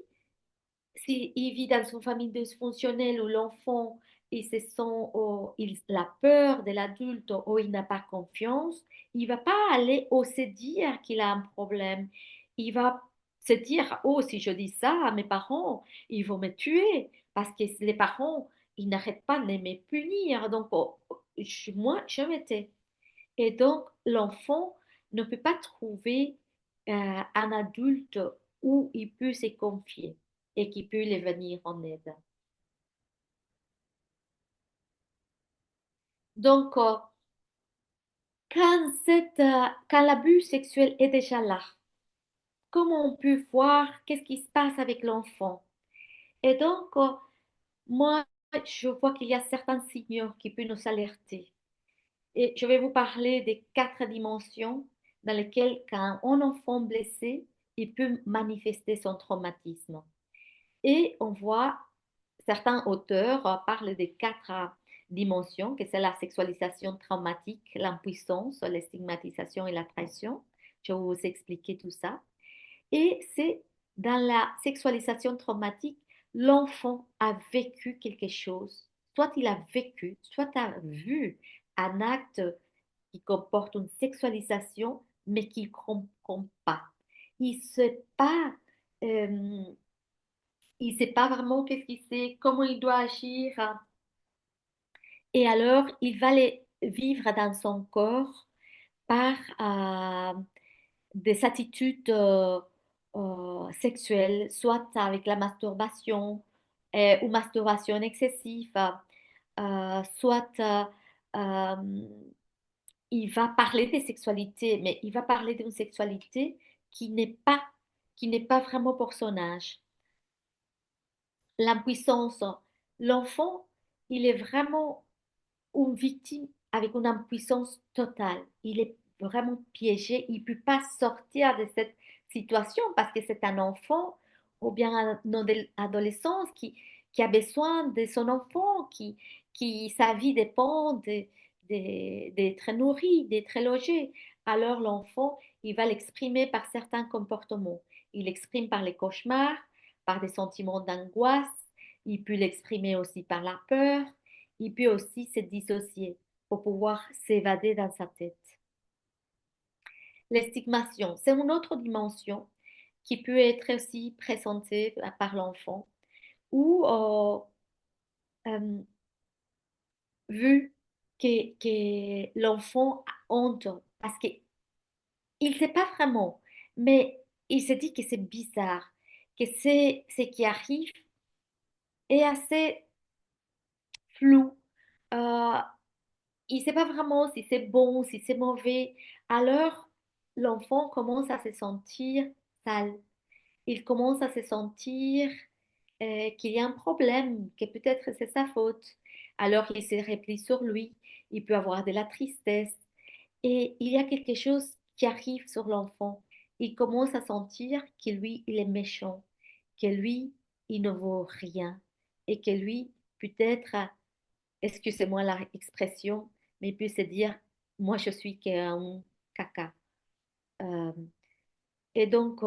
s'il vit dans une famille dysfonctionnelle où l'enfant il se sent, il a peur de l'adulte ou il n'a pas confiance, il va pas aller oser dire qu'il a un problème. Il va se dire, oh, si je dis ça à mes parents, ils vont me tuer parce que les parents, ils n'arrêtent pas de me punir. Donc, moi, je m'étais. Et donc, l'enfant ne peut pas trouver un adulte où il peut se confier et qui peut les venir en aide. Donc, quand l'abus sexuel est déjà là, comment on peut voir qu'est-ce qui se passe avec l'enfant? Et donc, moi, je vois qu'il y a certains signaux qui peuvent nous alerter. Et je vais vous parler des 4 dimensions dans lesquelles, quand un enfant blessé, il peut manifester son traumatisme. Et on voit, certains auteurs parlent des 4 dimensions, que c'est la sexualisation traumatique, l'impuissance, la stigmatisation et la trahison. Je vais vous expliquer tout ça. Et c'est dans la sexualisation traumatique, l'enfant a vécu quelque chose. Soit il a vécu, soit a vu un acte qui comporte une sexualisation, mais qu'il ne comprend pas. Il ne sait pas, euh, il sait pas vraiment qu'est-ce qu'il sait, comment il doit agir. Et alors, il va les vivre dans son corps par des attitudes sexuelles, soit avec la masturbation ou masturbation excessive, soit euh, il va parler de sexualité, mais il va parler d'une sexualité qui n'est pas, qui n'est pas vraiment pour son âge. L'impuissance, l'enfant, il est vraiment une victime avec une impuissance totale. Il est vraiment piégé. Il ne peut pas sortir de cette situation parce que c'est un enfant ou bien un adolescent qui a besoin de son enfant, qui sa vie dépend d'être nourri, d'être logé. Alors l'enfant, il va l'exprimer par certains comportements. Il l'exprime par les cauchemars, par des sentiments d'angoisse. Il peut l'exprimer aussi par la peur. Il peut aussi se dissocier pour pouvoir s'évader dans sa tête. L'estigmation, c'est une autre dimension qui peut être aussi présentée par l'enfant ou euh, vu que l'enfant a honte parce qu'il ne sait pas vraiment, mais il se dit que c'est bizarre, que c'est ce qui arrive est assez flou. Euh, il ne sait pas vraiment si c'est bon, si c'est mauvais. Alors, l'enfant commence à se sentir sale. Il commence à se sentir qu'il y a un problème, que peut-être c'est sa faute. Alors, il se replie sur lui. Il peut avoir de la tristesse. Et il y a quelque chose qui arrive sur l'enfant. Il commence à sentir que lui, il est méchant, que lui, il ne vaut rien. Et que lui, peut-être, excusez-moi l'expression, mais il peut se dire, moi je suis qu'un caca. Euh, et donc,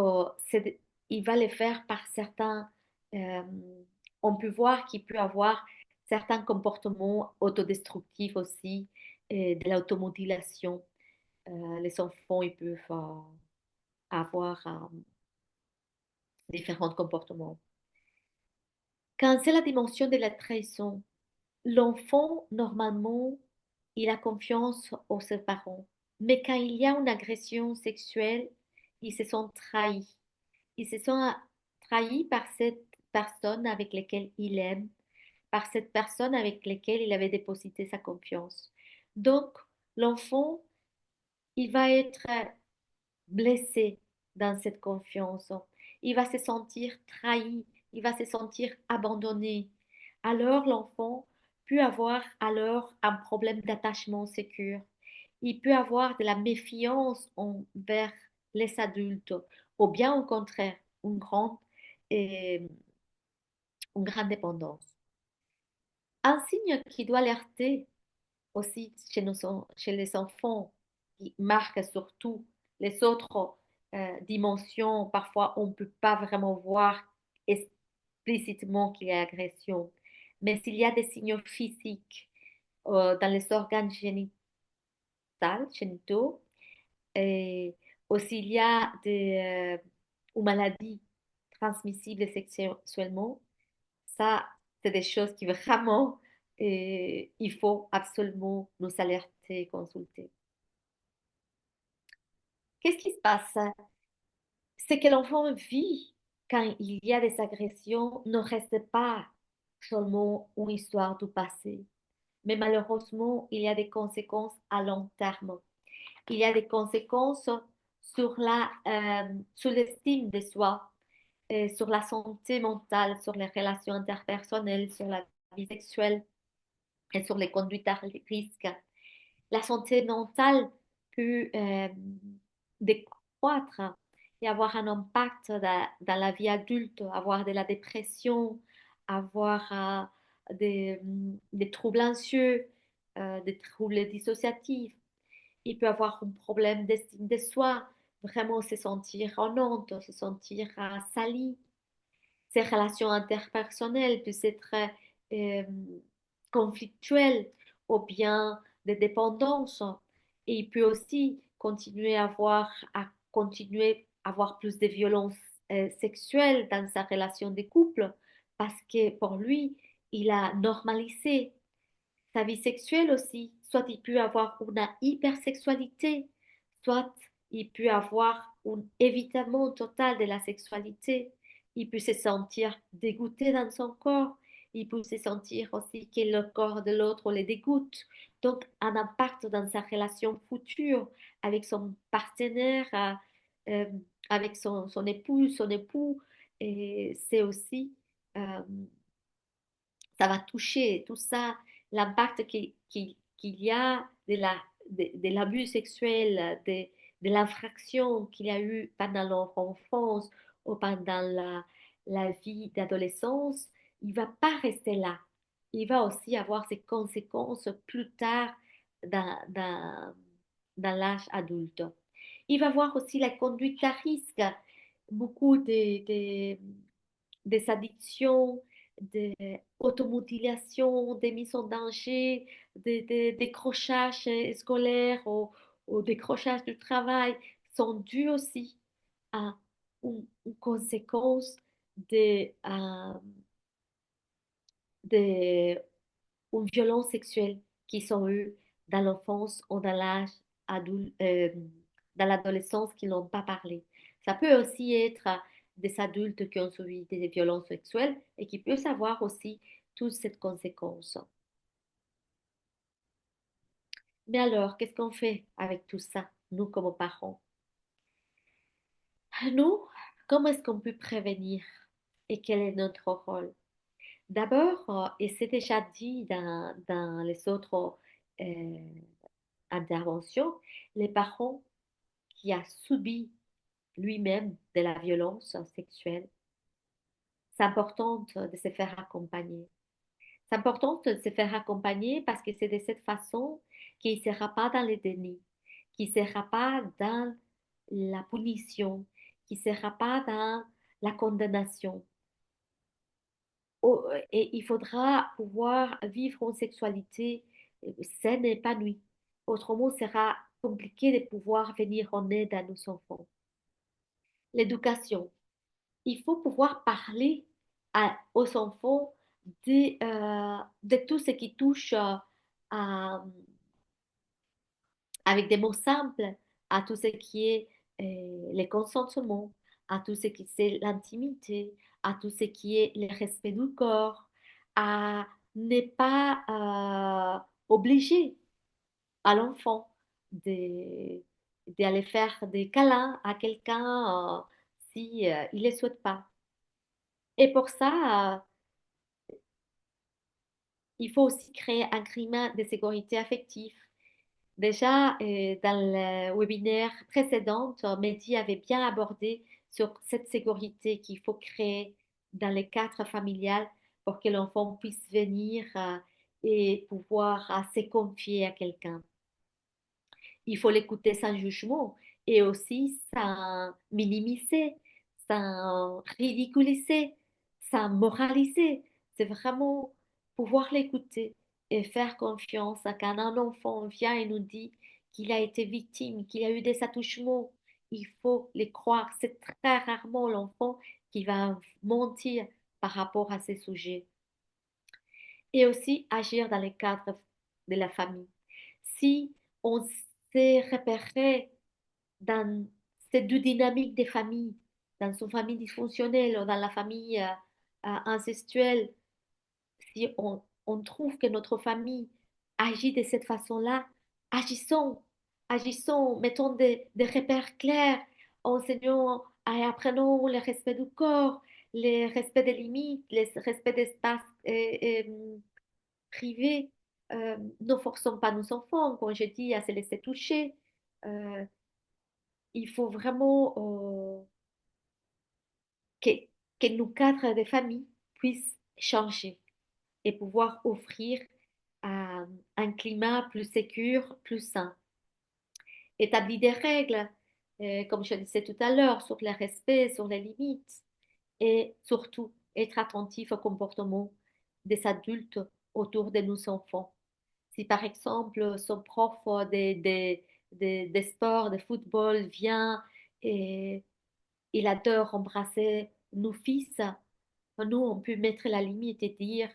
il va le faire par certains, euh, on peut voir qu'il peut avoir certains comportements autodestructifs aussi, de l'automutilation. Les enfants, ils peuvent avoir différents comportements. Quand c'est la dimension de la trahison, l'enfant, normalement, il a confiance en ses parents. Mais quand il y a une agression sexuelle, ils se sont trahis. Ils se sont trahis par cette personne avec laquelle il aime, par cette personne avec laquelle il avait déposité sa confiance. Donc, l'enfant, il va être blessé dans cette confiance. Il va se sentir trahi, il va se sentir abandonné. Alors l'enfant peut avoir alors un problème d'attachement sécure. Il peut avoir de la méfiance envers les adultes, ou bien au contraire, euh, une grande dépendance. Un signe qui doit alerter aussi chez les enfants, qui marque surtout les autres dimensions. Parfois, on ne peut pas vraiment voir explicitement qu'il y a agression. Mais s'il y a des signaux physiques dans les organes génitaux, et aussi il y a des maladies transmissibles sexuellement, ça, c'est des choses qui vraiment, il faut absolument nous alerter et consulter. Qu'est-ce qui se passe? C'est que l'enfant vit quand il y a des agressions, ne reste pas seulement une histoire du passé, mais malheureusement, il y a des conséquences à long terme. Il y a des conséquences sur l'estime de soi, sur la santé mentale, sur les relations interpersonnelles, sur la vie sexuelle et sur les conduites à risque. La santé mentale peut décroître et avoir un impact dans la vie adulte, avoir de la dépression, avoir des troubles anxieux, des troubles dissociatifs. Il peut avoir un problème d'estime de soi, vraiment se sentir en honte, se sentir sali. Ces relations interpersonnelles peuvent être euh, conflictuelles ou bien des dépendances. Et il peut aussi continuer à avoir plus de violences sexuelles dans sa relation de couple parce que pour lui, il a normalisé sa vie sexuelle aussi. Soit il peut avoir une hypersexualité, soit il peut avoir un évitement total de la sexualité. Il peut se sentir dégoûté dans son corps. Il peut se sentir aussi que le corps de l'autre le dégoûte. Donc, un impact dans sa relation future avec son partenaire, euh, avec son épouse, son époux. Et c'est aussi euh, ça va toucher tout ça, l'impact qu'il y a de l'abus sexuel, de l'infraction qu'il y a eu pendant leur enfance ou pendant la vie d'adolescence, il ne va pas rester là. Il va aussi avoir ses conséquences plus tard dans, dans l'âge adulte. Il va voir aussi la conduite à risque, beaucoup des addictions, des automutilations, des mises en danger, des décrochages scolaires ou décrochages du travail sont dus aussi à une conséquence de une violence sexuelle qu'ils ont eu dans l'enfance ou dans l'âge adulte, dans l'adolescence qui n'ont pas parlé. Ça peut aussi être des adultes qui ont subi des violences sexuelles et qui peuvent savoir aussi toute cette conséquence. Mais alors, qu'est-ce qu'on fait avec tout ça, nous comme parents? Nous, comment est-ce qu'on peut prévenir et quel est notre rôle? D'abord, et c'est déjà dit dans les autres euh, interventions, les parents qui a subi lui-même de la violence sexuelle, c'est important de se faire accompagner. C'est important de se faire accompagner parce que c'est de cette façon qu'il ne sera pas dans le déni, qu'il ne sera pas dans la punition, qu'il ne sera pas dans la condamnation. et il faudra pouvoir vivre une sexualité saine et épanouie. Autrement, ce sera compliqué de pouvoir venir en aide à nos enfants. L'éducation. Il faut pouvoir parler aux enfants de tout ce qui touche avec des mots simples à tout ce qui est le consentement, à tout ce qui est l'intimité, à tout ce qui est le respect du corps, à ne pas obliger à l'enfant de, d'aller faire des câlins à quelqu'un si il ne le souhaite pas. Et pour ça, il faut aussi créer un climat de sécurité affective. Déjà, dans le webinaire précédent, Mehdi avait bien abordé sur cette sécurité qu'il faut créer dans les cadres familial pour que l'enfant puisse venir et pouvoir se confier à quelqu'un. Il faut l'écouter sans jugement et aussi sans minimiser, sans ridiculiser, sans moraliser. C'est vraiment pouvoir l'écouter et faire confiance à quand un enfant vient et nous dit qu'il a été victime, qu'il a eu des attouchements. Il faut les croire. C'est très rarement l'enfant qui va mentir par rapport à ces sujets. Et aussi agir dans le cadre de la famille. Si on s'est repéré dans ces deux dynamiques des familles, dans une famille dysfonctionnelle ou dans la famille incestuelle, si on trouve que notre famille agit de cette façon-là, agissons, agissons, mettons des repères clairs, enseignons et apprenons le respect du corps, le respect des limites, le respect d'espace privé. Ne forçons pas nos enfants, comme je dis, à se laisser toucher. Euh, il faut vraiment que, que nos cadres de famille puissent changer et pouvoir offrir un climat plus sécur, plus sain. Établir des règles, comme je disais tout à l'heure, sur le respect, sur les limites et surtout être attentif au comportement des adultes autour de nos enfants. Si par exemple son prof des sports, de football vient et il adore embrasser nos fils, nous, on peut mettre la limite et dire,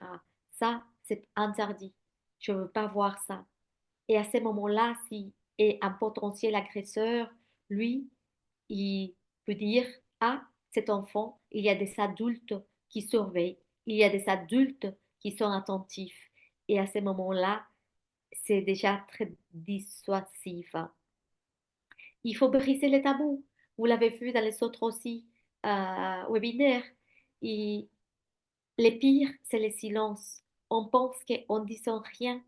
ça, c'est interdit. Je ne veux pas voir ça. Et à ce moment-là, si est un potentiel agresseur, lui, il peut dire, ah, cet enfant, il y a des adultes qui surveillent, il y a des adultes qui sont attentifs. Et à ce moment-là, c'est déjà très dissuasif. Il faut briser les tabous. Vous l'avez vu dans les autres aussi webinaires. Et les pires, c'est le silence. On pense qu'en disant rien,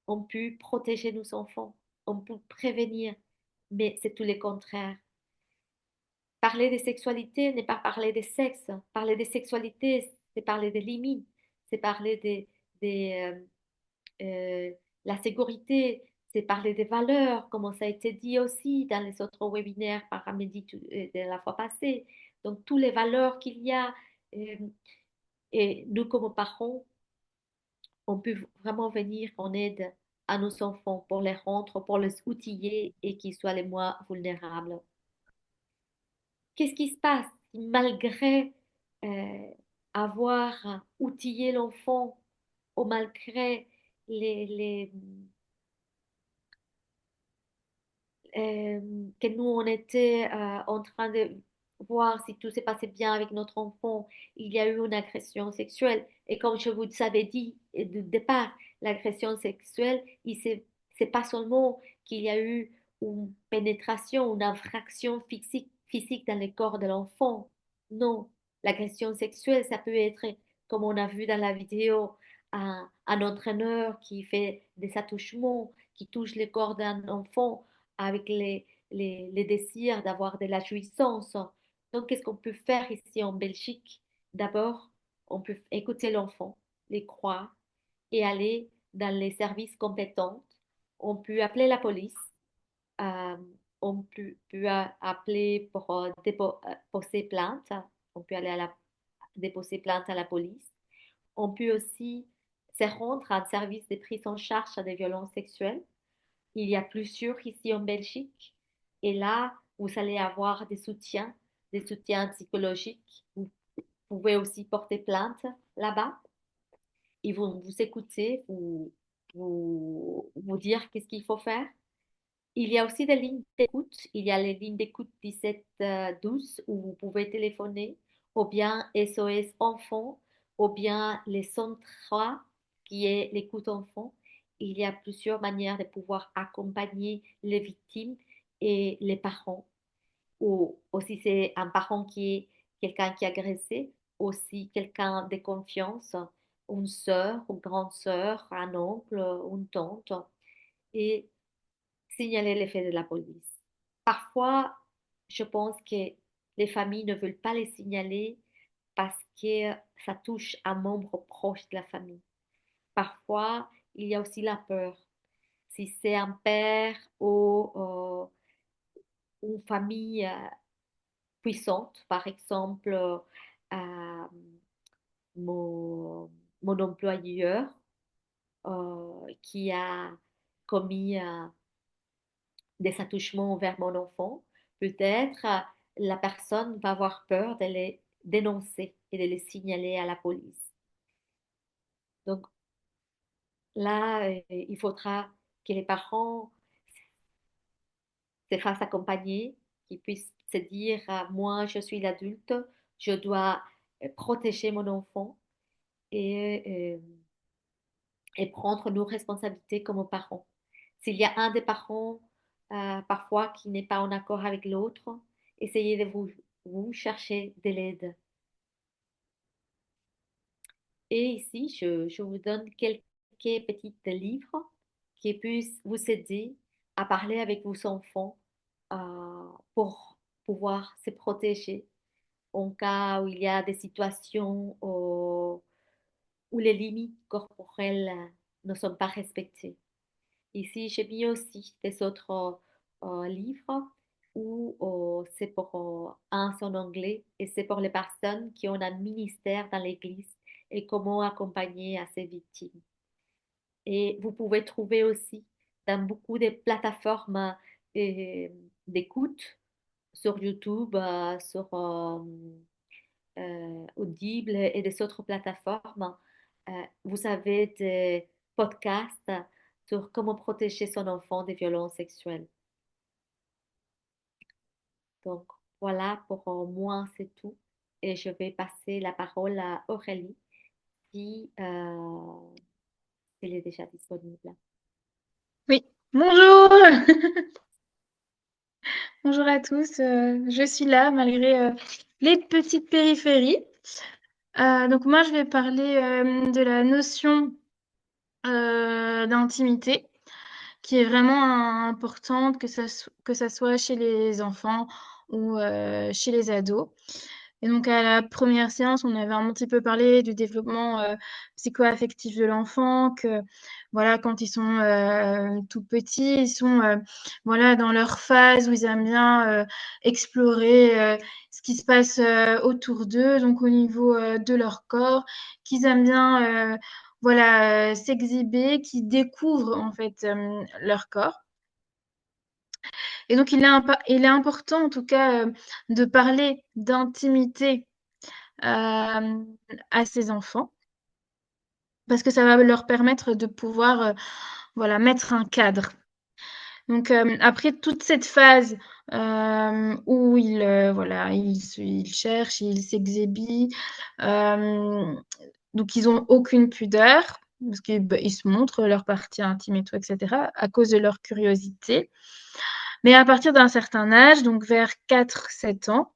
on peut protéger nos enfants, on peut prévenir, mais c'est tout le contraire. Parler de sexualité n'est pas parler de sexe. Parler de sexualité, c'est parler des limites, c'est parler de la sécurité, c'est parler des valeurs, comme ça a été dit aussi dans les autres webinaires par Amélie de la fois passée. Donc, toutes les valeurs qu'il y a, euh, et nous, comme parents, on peut vraiment venir en aide à nos enfants pour les rendre, pour les outiller et qu'ils soient les moins vulnérables. Qu'est-ce qui se passe si malgré euh, avoir outillé l'enfant ou malgré les, euh, que nous, on était en train de voir si tout s'est passé bien avec notre enfant, il y a eu une agression sexuelle. Et comme je vous avais dit de départ, l'agression sexuelle, c'est pas seulement qu'il y a eu une pénétration, une infraction physique dans le corps de l'enfant. Non, l'agression sexuelle, ça peut être, comme on a vu dans la vidéo, un entraîneur qui fait des attouchements, qui touche le corps d'un enfant avec les désirs d'avoir de la jouissance. Donc, qu'est-ce qu'on peut faire ici en Belgique? D'abord, on peut écouter l'enfant, les croire et aller dans les services compétents. On peut appeler la police. euh, on peut appeler pour déposer plainte. On peut aller déposer plainte à la police. On peut aussi se rendre à un service de prise en charge des violences sexuelles. Il y a plusieurs ici en Belgique. Et là, vous allez avoir des soutiens psychologiques. Vous pouvez aussi porter plainte là-bas. Ils vont vous écouter, vous dire qu'est-ce qu'il faut faire. Il y a aussi des lignes d'écoute. Il y a les lignes d'écoute 1712 où vous pouvez téléphoner, ou bien SOS Enfants, ou bien les 103 qui est l'écoute enfant. Il y a plusieurs manières de pouvoir accompagner les victimes et les parents. Ou aussi c'est un parent qui est quelqu'un qui est agressé, aussi quelqu'un de confiance, une sœur, une grande sœur, un oncle, une tante. Et signaler les faits de la police. Parfois, je pense que les familles ne veulent pas les signaler parce que ça touche un membre proche de la famille. Parfois, il y a aussi la peur. Si c'est un père ou une famille puissante, par exemple, mon, mon employeur qui a commis des attouchements envers mon enfant, peut-être la personne va avoir peur de les dénoncer et de les signaler à la police. Donc là, il faudra que les parents se fassent accompagner, qu'ils puissent se dire, moi je suis l'adulte, je dois protéger mon enfant et, et prendre nos responsabilités comme parents. S'il y a un des parents parfois qui n'est pas en accord avec l'autre, essayez de vous chercher de l'aide. Et ici, je vous donne quelques petits livres qui puissent vous aider à parler avec vos enfants pour pouvoir se protéger en cas où il y a des situations où les limites corporelles ne sont pas respectées. Ici, j'ai mis aussi des autres livres où c'est pour un, c'est en anglais et c'est pour les personnes qui ont un ministère dans l'Église et comment accompagner à ces victimes. Et vous pouvez trouver aussi dans beaucoup de plateformes d'écoute sur YouTube, sur Audible et des autres plateformes. Vous avez des podcasts sur comment protéger son enfant des violences sexuelles. Donc voilà, pour moi, c'est tout. Et je vais passer la parole à Aurélie si elle est déjà disponible. Oui, bonjour! Bonjour à tous, je suis là malgré les petites périphéries. Donc moi, je vais parler de la notion d'intimité qui est vraiment importante, que ça soit chez les enfants ou chez les ados. Et donc à la première séance, on avait un petit peu parlé du développement psycho-affectif de l'enfant, que voilà, quand ils sont tout petits, ils sont voilà, dans leur phase où ils aiment bien explorer ce qui se passe autour d'eux, donc au niveau de leur corps, qu'ils aiment bien voilà, s'exhiber, qu'ils découvrent en fait leur corps. Et donc, il est important, en tout cas, de parler d'intimité à ces enfants, parce que ça va leur permettre de pouvoir voilà, mettre un cadre. Donc, après toute cette phase où voilà, ils cherchent, ils s'exhibent, donc ils n'ont aucune pudeur, parce qu'ils se montrent leur partie intime et tout, etc., à cause de leur curiosité. Mais à partir d'un certain âge, donc vers 4-7 ans,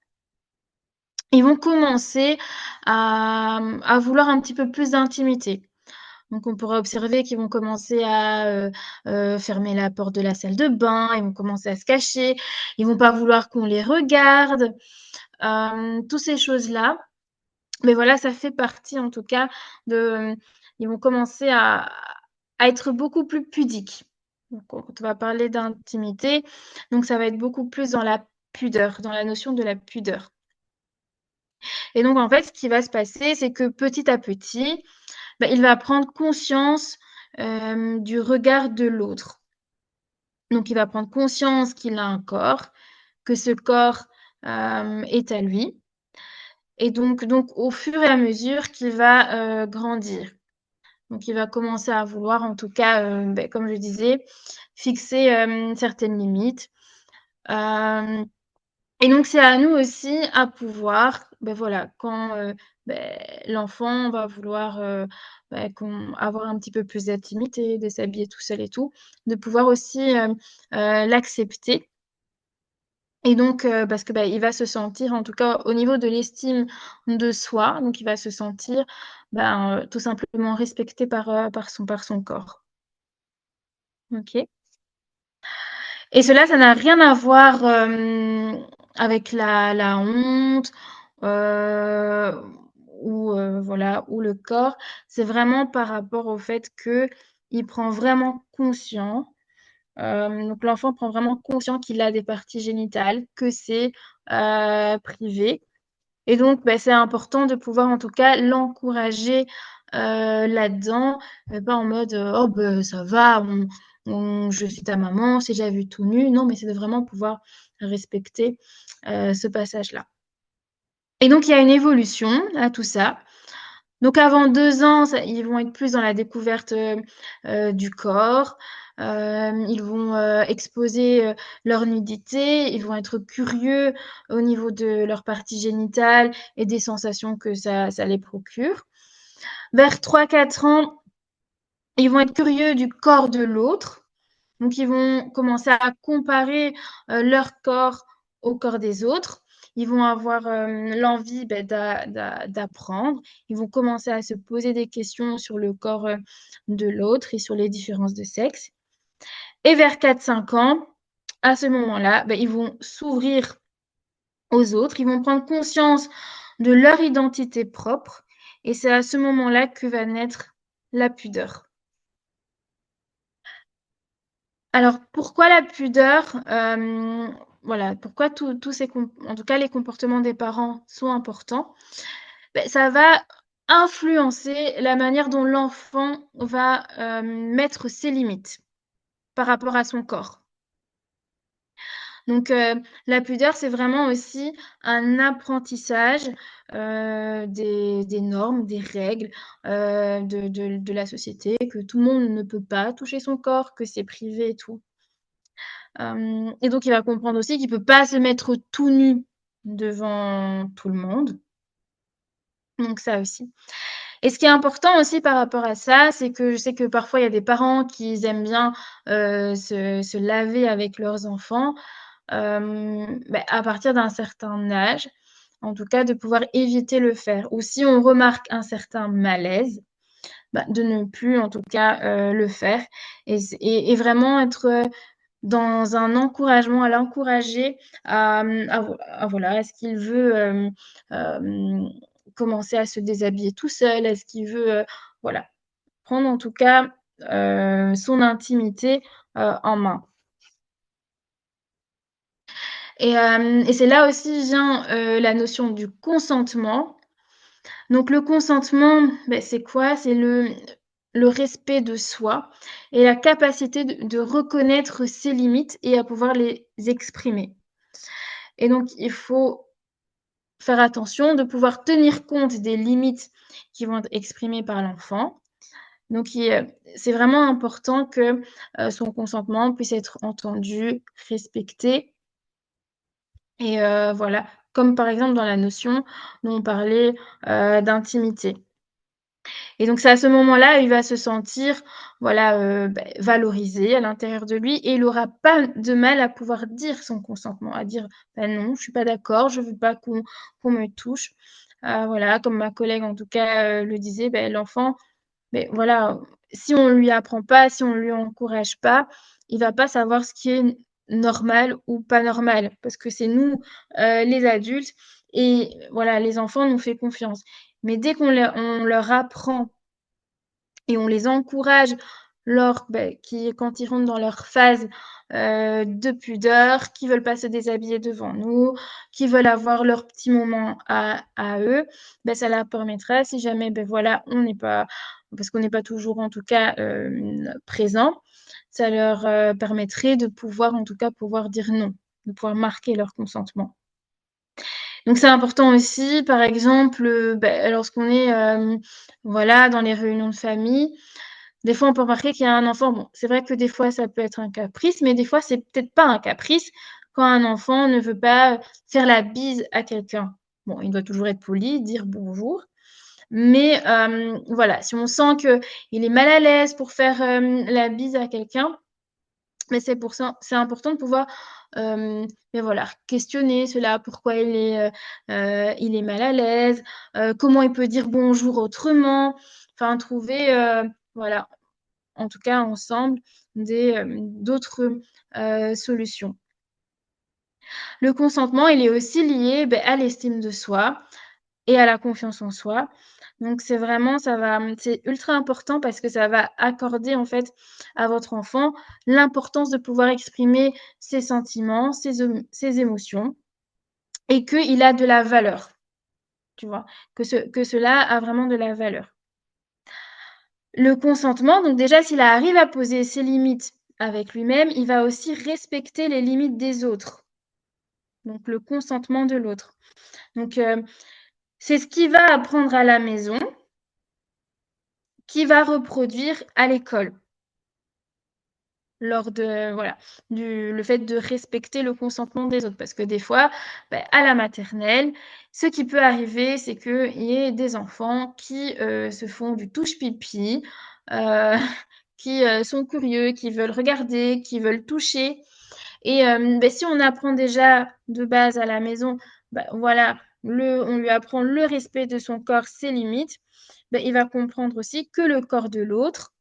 ils vont commencer à vouloir un petit peu plus d'intimité. Donc, on pourra observer qu'ils vont commencer à fermer la porte de la salle de bain, ils vont commencer à se cacher, ils vont pas vouloir qu'on les regarde, toutes ces choses-là. Mais voilà, ça fait partie en tout cas ils vont commencer à être beaucoup plus pudiques. Donc, quand on va parler d'intimité, donc ça va être beaucoup plus dans la pudeur, dans la notion de la pudeur. Et donc, en fait, ce qui va se passer, c'est que petit à petit, il va prendre conscience du regard de l'autre. Donc, il va prendre conscience qu'il a un corps, que ce corps est à lui. Et donc, au fur et à mesure qu'il va grandir. Donc, il va commencer à vouloir, en tout cas, comme je disais, fixer certaines limites. Euh, et donc, c'est à nous aussi à pouvoir, voilà, quand l'enfant va vouloir avoir un petit peu plus d'intimité, de s'habiller tout seul et tout, de pouvoir aussi l'accepter. Et donc, parce que il va se sentir, en tout cas au niveau de l'estime de soi, donc il va se sentir tout simplement respecté par son corps. Ok. Et cela, ça n'a rien à voir avec la honte euh, voilà, ou le corps. C'est vraiment par rapport au fait que il prend vraiment conscience. Donc l'enfant prend vraiment conscience qu'il a des parties génitales, que c'est privé. Et donc, c'est important de pouvoir en tout cas l'encourager là-dedans, pas en mode oh ça va, je suis ta maman, c'est déjà vu tout nu. Non, mais c'est de vraiment pouvoir respecter ce passage-là. Et donc, il y a une évolution à tout ça. Donc, avant 2 ans, ils vont être plus dans la découverte du corps. Ils vont exposer leur nudité. Ils vont être curieux au niveau de leur partie génitale et des sensations que ça les procure. Vers 3-4 ans, ils vont être curieux du corps de l'autre. Donc, ils vont commencer à comparer leur corps au corps des autres. Ils vont avoir l'envie d'apprendre. Ils vont commencer à se poser des questions sur le corps de l'autre et sur les différences de sexe. Et vers 4-5 ans, à ce moment-là, ils vont s'ouvrir aux autres. Ils vont prendre conscience de leur identité propre. Et c'est à ce moment-là que va naître la pudeur. Alors, pourquoi la pudeur voilà, pourquoi tous ces en tout cas les comportements des parents sont importants? Ça va influencer la manière dont l'enfant va mettre ses limites par rapport à son corps. Donc, la pudeur, c'est vraiment aussi un apprentissage des normes, des règles de la société, que tout le monde ne peut pas toucher son corps, que c'est privé et tout. Et donc, il va comprendre aussi qu'il ne peut pas se mettre tout nu devant tout le monde. Donc, ça aussi. Et ce qui est important aussi par rapport à ça, c'est que je sais que parfois, il y a des parents qui aiment bien se laver avec leurs enfants à partir d'un certain âge. En tout cas, de pouvoir éviter le faire. Ou si on remarque un certain malaise, de ne plus, en tout cas, le faire. Et vraiment être dans un encouragement, à l'encourager voilà, est-ce qu'il veut commencer à se déshabiller tout seul? Est-ce qu'il veut, voilà, prendre en tout cas son intimité en main? Et c'est là aussi vient la notion du consentement. Donc le consentement, c'est quoi? C'est le respect de soi et la capacité de reconnaître ses limites et à pouvoir les exprimer. Et donc, il faut faire attention de pouvoir tenir compte des limites qui vont être exprimées par l'enfant. Donc, c'est vraiment important que son consentement puisse être entendu, respecté. Et voilà, comme par exemple dans la notion dont on parlait d'intimité. Et donc, c'est à ce moment-là, il va se sentir voilà, valorisé à l'intérieur de lui et il n'aura pas de mal à pouvoir dire son consentement, à dire non, je ne suis pas d'accord, je ne veux pas qu'on me touche. Voilà, comme ma collègue en tout cas le disait, l'enfant, voilà, si on ne lui apprend pas, si on ne lui encourage pas, il ne va pas savoir ce qui est normal ou pas normal parce que c'est nous, les adultes, et voilà, les enfants nous font confiance. Mais dès qu'on on leur apprend et on les encourage quand ils rentrent dans leur phase de pudeur, qui veulent pas se déshabiller devant nous, qui veulent avoir leur petit moment à eux, ça leur permettra, si jamais voilà, on n'est pas, parce qu'on n'est pas toujours en tout cas présent, ça leur permettrait de pouvoir en tout cas pouvoir dire non, de pouvoir marquer leur consentement. Donc c'est important aussi, par exemple, lorsqu'on est voilà, dans les réunions de famille, des fois on peut remarquer qu'il y a un enfant, bon, c'est vrai que des fois ça peut être un caprice, mais des fois c'est peut-être pas un caprice quand un enfant ne veut pas faire la bise à quelqu'un. Bon, il doit toujours être poli, dire bonjour, mais voilà, si on sent qu'il est mal à l'aise pour faire la bise à quelqu'un, mais c'est pour ça, c'est important de pouvoir mais voilà, questionner cela, pourquoi il est mal à l'aise, comment il peut dire bonjour autrement, enfin trouver voilà, en tout cas ensemble d'autres solutions. Le consentement, il est aussi lié à l'estime de soi et à la confiance en soi. Donc c'est vraiment, c'est ultra important parce que ça va accorder en fait à votre enfant l'importance de pouvoir exprimer ses sentiments, ses émotions et qu'il a de la valeur, tu vois, que cela a vraiment de la valeur. Le consentement, donc déjà s'il arrive à poser ses limites avec lui-même, il va aussi respecter les limites des autres. Donc le consentement de l'autre. Donc c'est ce qu'il va apprendre à la maison, qui va reproduire à l'école. Lors de voilà, le fait de respecter le consentement des autres. Parce que des fois, à la maternelle, ce qui peut arriver, c'est qu'il y ait des enfants qui se font du touche-pipi, qui sont curieux, qui veulent regarder, qui veulent toucher. Et si on apprend déjà de base à la maison, voilà, on lui apprend le respect de son corps, ses limites, il va comprendre aussi que le corps de l'autre,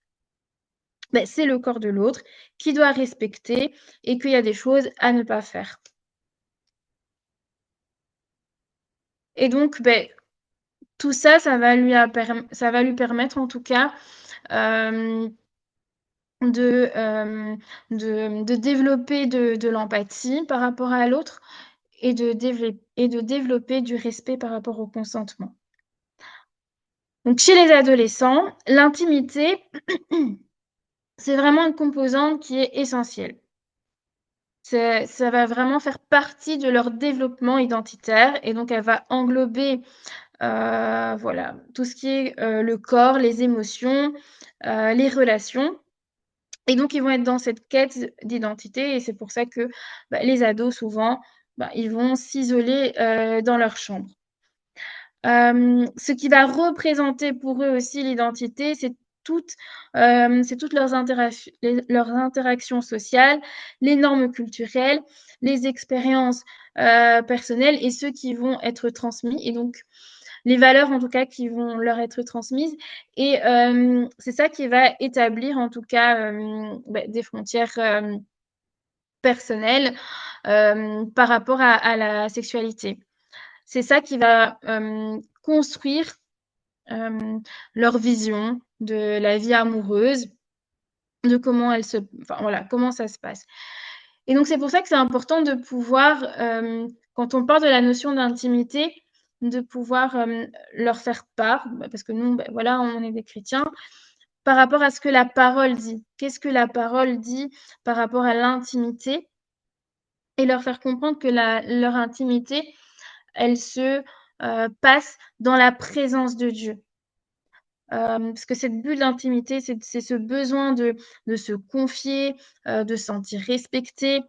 c'est le corps de l'autre qui doit respecter et qu'il y a des choses à ne pas faire. Et donc, tout ça, ça va lui permettre en tout cas de développer de l'empathie par rapport à l'autre et de développer du respect par rapport au consentement. Donc, chez les adolescents, l'intimité, c'est vraiment une composante qui est essentielle. Ça va vraiment faire partie de leur développement identitaire et donc elle va englober voilà, tout ce qui est le corps, les émotions, les relations. Et donc, ils vont être dans cette quête d'identité et c'est pour ça que les ados, souvent, ils vont s'isoler dans leur chambre. Ce qui va représenter pour eux aussi l'identité, c'est toutes leurs interactions sociales, les normes culturelles, les expériences personnelles et ceux qui vont être transmis et donc les valeurs en tout cas qui vont leur être transmises et c'est ça qui va établir en tout cas des frontières personnelles par rapport à la sexualité. C'est ça qui va construire leur vision de la vie amoureuse, de comment comment ça se passe. Et donc, c'est pour ça que c'est important de pouvoir, quand on parle de la notion d'intimité, de pouvoir leur faire part, parce que nous, voilà, on est des chrétiens, par rapport à ce que la parole dit. Qu'est-ce que la parole dit par rapport à l'intimité et leur faire comprendre que leur intimité, elle se passe dans la présence de Dieu. Parce que cette bulle d'intimité, c'est ce besoin de se confier, de se sentir respecté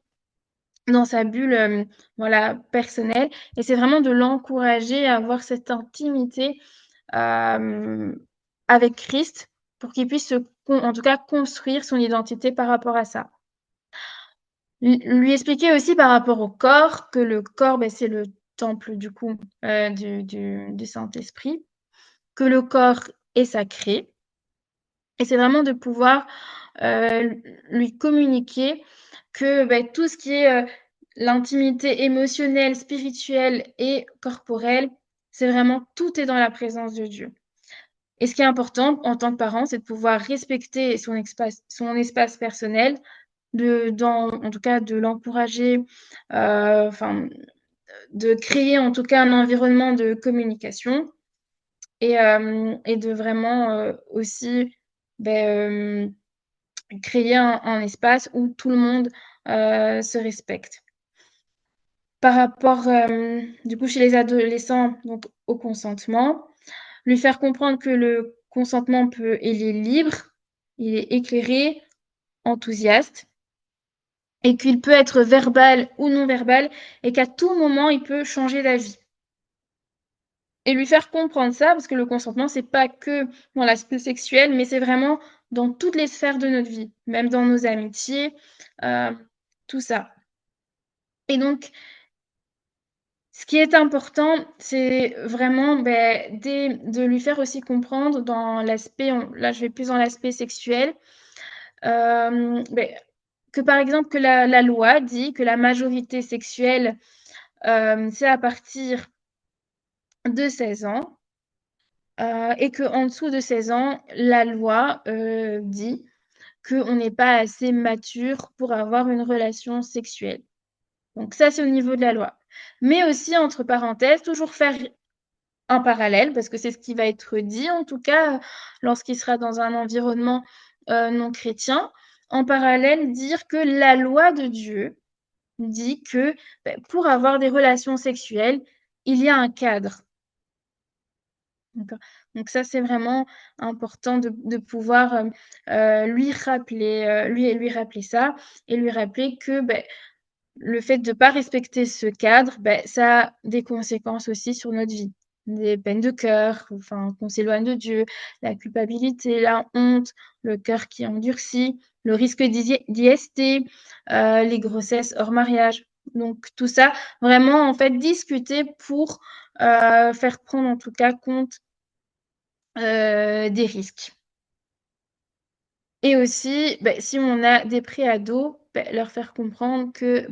dans sa bulle voilà, personnelle. Et c'est vraiment de l'encourager à avoir cette intimité avec Christ pour qu'il puisse, en tout cas, construire son identité par rapport à ça. Lui expliquer aussi par rapport au corps, que le corps, c'est le temple du coup du Saint-Esprit, que le corps est sacré. Et c'est vraiment de pouvoir lui communiquer que tout ce qui est l'intimité émotionnelle, spirituelle et corporelle, c'est vraiment tout est dans la présence de Dieu. Et ce qui est important en tant que parent, c'est de pouvoir respecter son espace personnel, en tout cas de l'encourager, enfin, de créer en tout cas un environnement de communication et de vraiment aussi ben, créer un espace où tout le monde se respecte. Par rapport, du coup, chez les adolescents, donc au consentement, lui faire comprendre que le consentement il est libre, il est éclairé, enthousiaste, et qu'il peut être verbal ou non verbal, et qu'à tout moment, il peut changer d'avis. Et lui faire comprendre ça, parce que le consentement, c'est pas que dans l'aspect sexuel, mais c'est vraiment dans toutes les sphères de notre vie, même dans nos amitiés, tout ça. Et donc, ce qui est important, c'est vraiment de lui faire aussi comprendre dans l'aspect, là je vais plus dans l'aspect sexuel, que par exemple que la loi dit que la majorité sexuelle, c'est à partir de 16 ans. Et qu'en dessous de 16 ans, la loi dit qu'on n'est pas assez mature pour avoir une relation sexuelle. Donc ça, c'est au niveau de la loi. Mais aussi, entre parenthèses, toujours faire un parallèle, parce que c'est ce qui va être dit, en tout cas, lorsqu'il sera dans un environnement non chrétien. En parallèle, dire que la loi de Dieu dit que pour avoir des relations sexuelles, il y a un cadre. D'accord. Donc ça, c'est vraiment important de pouvoir lui rappeler, lui rappeler ça et lui rappeler que le fait de ne pas respecter ce cadre, ça a des conséquences aussi sur notre vie. Des peines de cœur, enfin, qu'on s'éloigne de Dieu, la culpabilité, la honte, le cœur qui endurcit, le risque d'IST, les grossesses hors mariage. Donc tout ça, vraiment, en fait, discuter pour faire prendre en tout cas compte des risques. Et aussi, si on a des préados, leur faire comprendre que,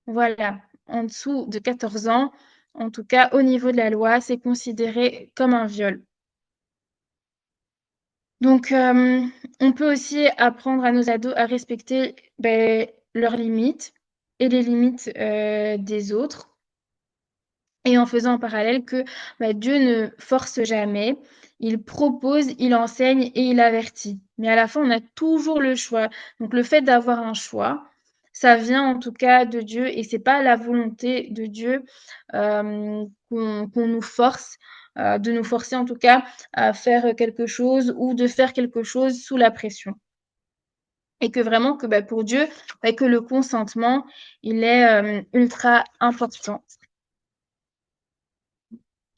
voilà, en dessous de 14 ans, en tout cas au niveau de la loi, c'est considéré comme un viol. Donc, on peut aussi apprendre à nos ados à respecter leurs limites et les limites des autres. Et en faisant en parallèle que Dieu ne force jamais, il propose, il enseigne et il avertit. Mais à la fin, on a toujours le choix. Donc le fait d'avoir un choix, ça vient en tout cas de Dieu et c'est pas la volonté de Dieu qu'on nous force, de nous forcer en tout cas à faire quelque chose ou de faire quelque chose sous la pression. Et que vraiment que pour Dieu, que le consentement, il est ultra important.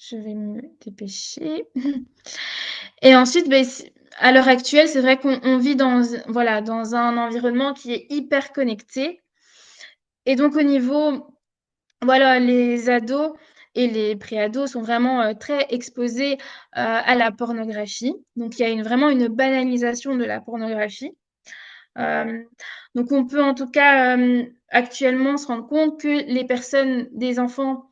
Je vais me dépêcher. Et ensuite, à l'heure actuelle, c'est vrai qu'on vit voilà, dans un environnement qui est hyper connecté. Et donc, au niveau, voilà, les ados et les préados sont vraiment très exposés à la pornographie. Donc, il y a vraiment une banalisation de la pornographie. Donc, on peut en tout cas actuellement se rendre compte que les personnes, des enfants,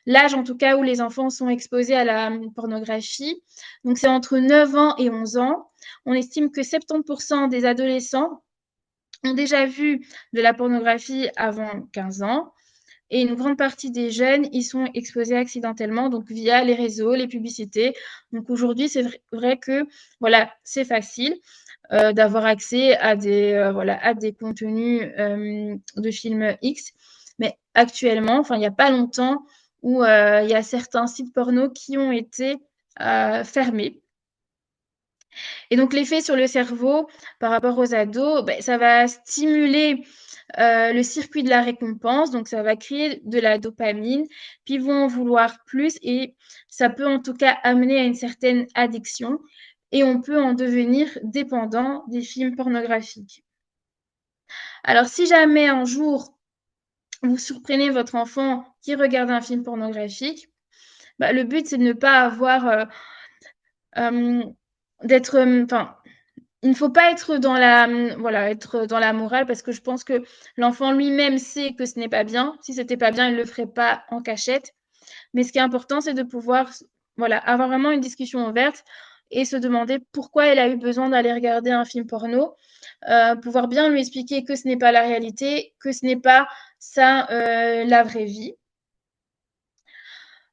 l'âge en tout cas où les enfants sont exposés à la pornographie, donc c'est entre 9 ans et 11 ans. On estime que 70% des adolescents ont déjà vu de la pornographie avant 15 ans. Et une grande partie des jeunes y sont exposés accidentellement, donc via les réseaux, les publicités. Donc aujourd'hui, c'est vrai que voilà, c'est facile d'avoir accès à des contenus de films X. Mais actuellement, enfin, il n'y a pas longtemps, où il y a certains sites porno qui ont été fermés. Et donc, l'effet sur le cerveau par rapport aux ados, ça va stimuler le circuit de la récompense, donc ça va créer de la dopamine, puis ils vont en vouloir plus et ça peut en tout cas amener à une certaine addiction et on peut en devenir dépendant des films pornographiques. Alors, si jamais un jour vous surprenez votre enfant qui regarde un film pornographique, le but c'est de ne pas avoir il ne faut pas être dans la morale parce que je pense que l'enfant lui-même sait que ce n'est pas bien. Si c'était pas bien, il le ferait pas en cachette. Mais ce qui est important, c'est de pouvoir avoir vraiment une discussion ouverte et se demander pourquoi elle a eu besoin d'aller regarder un film porno, pouvoir bien lui expliquer que ce n'est pas la réalité, que ce n'est pas ça la vraie vie.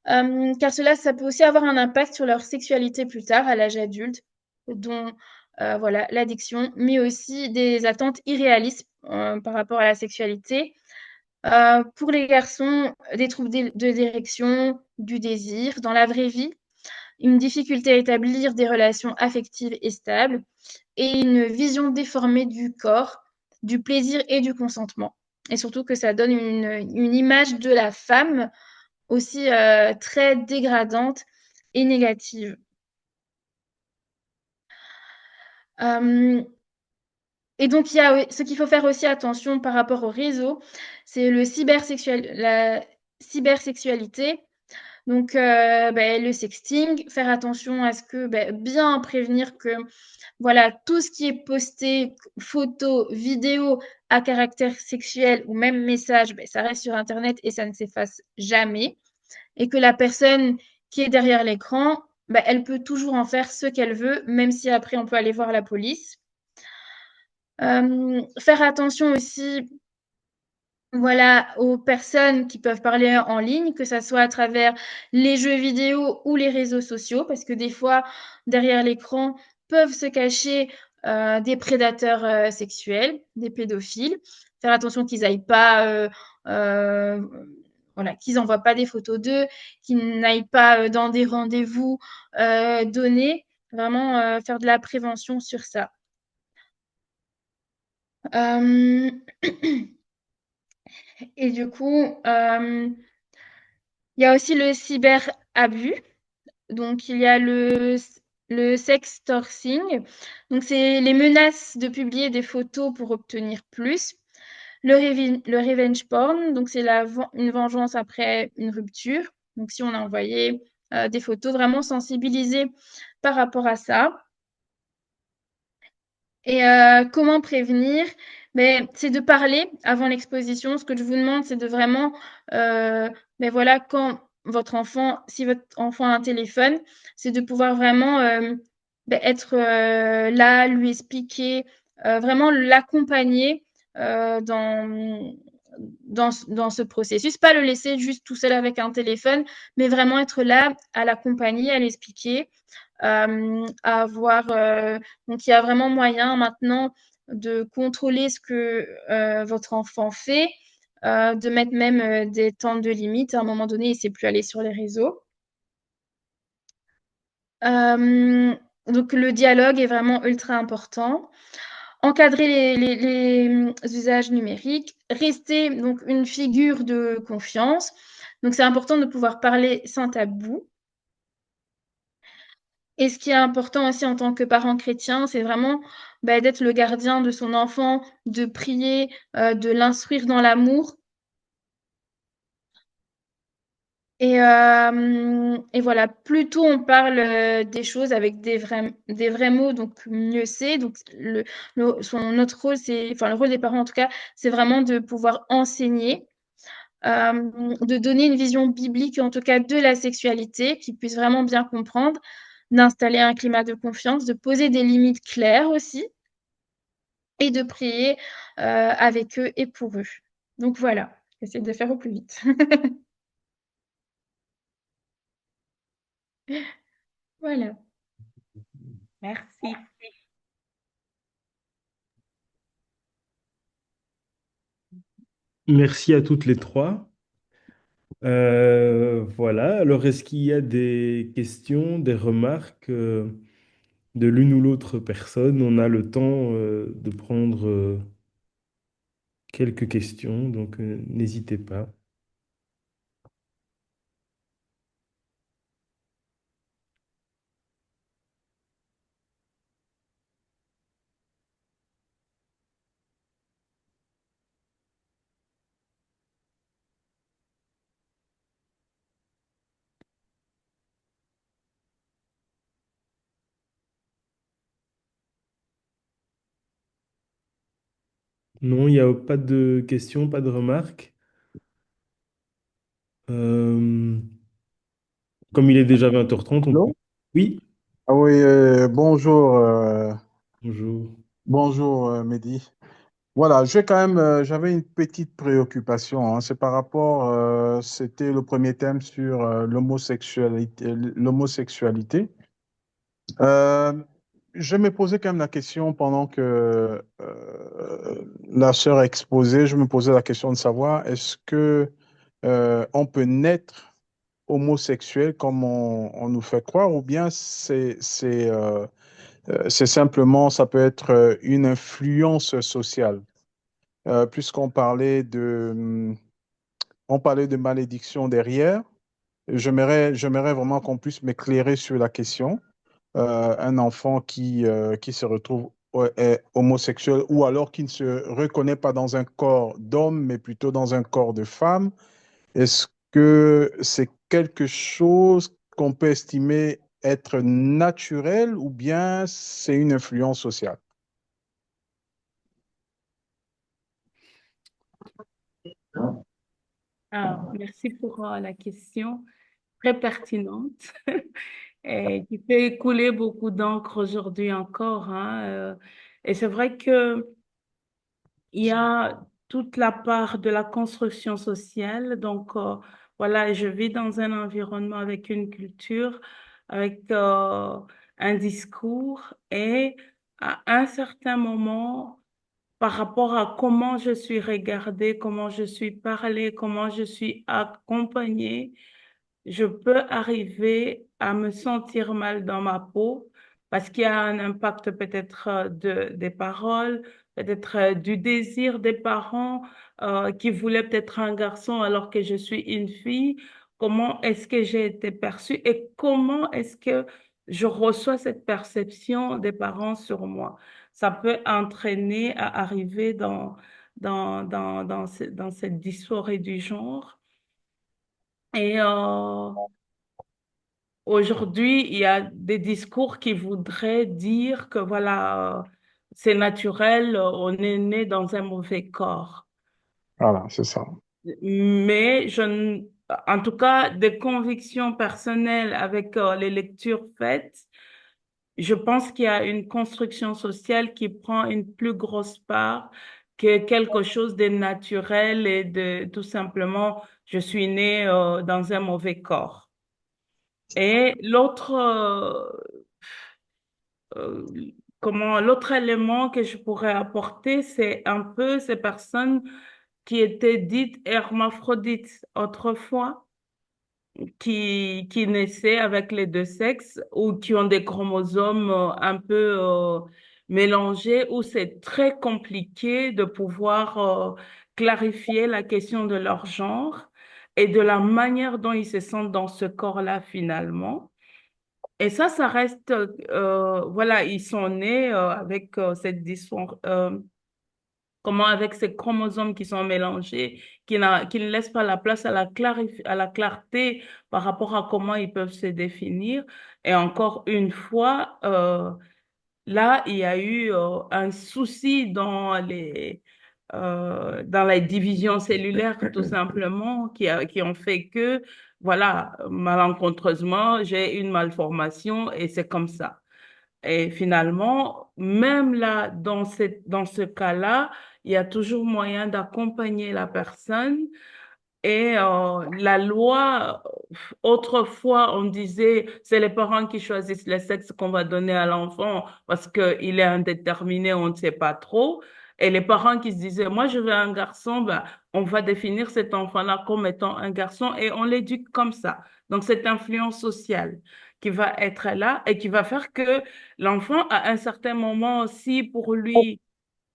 Car cela, ça peut aussi avoir un impact sur leur sexualité plus tard, à l'âge adulte, dont voilà, l'addiction, mais aussi des attentes irréalistes par rapport à la sexualité. Pour les garçons, des troubles de direction, du désir, dans la vraie vie, une difficulté à établir des relations affectives et stables, et une vision déformée du corps, du plaisir et du consentement. Et surtout que ça donne une image de la femme aussi très dégradante et négative. Et donc, il y a ce qu'il faut faire aussi attention par rapport au réseau, c'est la cybersexualité. Donc, le sexting, faire attention à ce que, bien prévenir que, voilà, tout ce qui est posté, photos, vidéos à caractère sexuel ou même message, ça reste sur Internet et ça ne s'efface jamais. Et que la personne qui est derrière l'écran, elle peut toujours en faire ce qu'elle veut, même si après on peut aller voir la police. Faire attention aussi, voilà, aux personnes qui peuvent parler en ligne, que ça soit à travers les jeux vidéo ou les réseaux sociaux, parce que des fois, derrière l'écran, peuvent se cacher des prédateurs sexuels, des pédophiles. Faire attention qu'ils n'aillent pas, voilà, qu'ils n'envoient pas des photos d'eux, qu'ils n'aillent pas dans des rendez-vous donnés. Vraiment faire de la prévention sur ça. Euh, Et du coup, il y a aussi le cyberabus. Donc, il y a le sextorting. Donc, c'est les menaces de publier des photos pour obtenir plus. Le revenge porn, donc c'est une vengeance après une rupture. Donc, si on a envoyé des photos, vraiment sensibiliser par rapport à ça. Et comment prévenir? C'est de parler avant l'exposition. Ce que je vous demande, c'est de vraiment, voilà, quand si votre enfant a un téléphone, c'est de pouvoir vraiment être là, lui expliquer, vraiment l'accompagner dans ce processus. Pas le laisser juste tout seul avec un téléphone, mais vraiment être là à l'accompagner, à l'expliquer à avoir. Donc, il y a vraiment moyen maintenant de contrôler ce que votre enfant fait, de mettre même des temps de limite. À un moment donné, il ne sait plus aller sur les réseaux. Donc, le dialogue est vraiment ultra important. Encadrer les usages numériques, rester donc une figure de confiance. Donc, c'est important de pouvoir parler sans tabou. Et ce qui est important aussi en tant que parent chrétien, c'est vraiment d'être le gardien de son enfant, de prier, de l'instruire dans l'amour. Et voilà, plus tôt on parle des choses avec des vrais mots, donc mieux c'est. Donc notre rôle, le rôle des parents en tout cas, c'est vraiment de pouvoir enseigner, de donner une vision biblique en tout cas de la sexualité, qu'ils puissent vraiment bien comprendre, d'installer un climat de confiance, de poser des limites claires aussi et de prier avec eux et pour eux. Donc voilà, j'essaie de faire au plus vite. Voilà. Merci. Merci à toutes les trois. Voilà, alors est-ce qu'il y a des questions, des remarques de l'une ou l'autre personne? On a le temps de prendre quelques questions, donc n'hésitez pas. Non, il n'y a pas de questions, pas de remarques. Euh, Comme il est déjà 20h30, on peut... Non? Oui, Ah oui, bonjour, Bonjour. bonjour Mehdi. Voilà, j'avais une petite préoccupation, hein. C'est par rapport, c'était le premier thème sur l'homosexualité. Euh, je me posais quand même la question pendant que la sœur exposait, je me posais la question de savoir est-ce que on peut naître homosexuel comme on nous fait croire, ou bien c'est simplement, ça peut être une influence sociale. Puisqu'on parlait on parlait de malédiction derrière, j'aimerais vraiment qu'on puisse m'éclairer sur la question. Un enfant qui se retrouve est homosexuel ou alors qui ne se reconnaît pas dans un corps d'homme, mais plutôt dans un corps de femme, est-ce que c'est quelque chose qu'on peut estimer être naturel ou bien c'est une influence sociale? Ah, merci pour la question très pertinente et qui fait couler beaucoup d'encre aujourd'hui encore, hein. Et c'est vrai que il y a toute la part de la construction sociale. Donc, voilà, je vis dans un environnement avec une culture, avec un discours et à un certain moment, par rapport à comment je suis regardée, comment je suis parlée, comment je suis accompagnée, je peux arriver à me sentir mal dans ma peau parce qu'il y a un impact peut-être des paroles, peut-être du désir des parents qui voulaient peut-être un garçon alors que je suis une fille. Comment est-ce que j'ai été perçue et comment est-ce que je reçois cette perception des parents sur moi? Ça peut entraîner à arriver dans cette dysphorie du genre. Et aujourd'hui, il y a des discours qui voudraient dire que voilà, c'est naturel, on est né dans un mauvais corps. Voilà, c'est ça. Mais en tout cas, des convictions personnelles avec les lectures faites, je pense qu'il y a une construction sociale qui prend une plus grosse part que quelque chose de naturel et de tout simplement, je suis né dans un mauvais corps. Et euh, l'autre élément que je pourrais apporter, c'est un peu ces personnes qui étaient dites hermaphrodites autrefois, qui naissaient avec les deux sexes ou qui ont des chromosomes un peu mélangés, où c'est très compliqué de pouvoir clarifier la question de leur genre et de la manière dont ils se sentent dans ce corps-là finalement. Et ça reste, voilà, ils sont nés avec cette dysfonction, comment avec ces chromosomes qui sont mélangés, qui ne laissent pas la place à à la clarté par rapport à comment ils peuvent se définir. Et encore une fois, là, il y a eu un souci dans les divisions cellulaires, tout simplement, qui ont fait que, voilà, malencontreusement, j'ai une malformation et c'est comme ça. Et finalement, même là, dans ce cas-là, il y a toujours moyen d'accompagner la personne et la loi, autrefois, on disait, c'est les parents qui choisissent le sexe qu'on va donner à l'enfant parce qu'il est indéterminé, on ne sait pas trop. Et les parents qui se disaient, moi, je veux un garçon, ben, on va définir cet enfant-là comme étant un garçon et on l'éduque comme ça. Donc, cette influence sociale qui va être là et qui va faire que l'enfant, à un certain moment, si pour lui,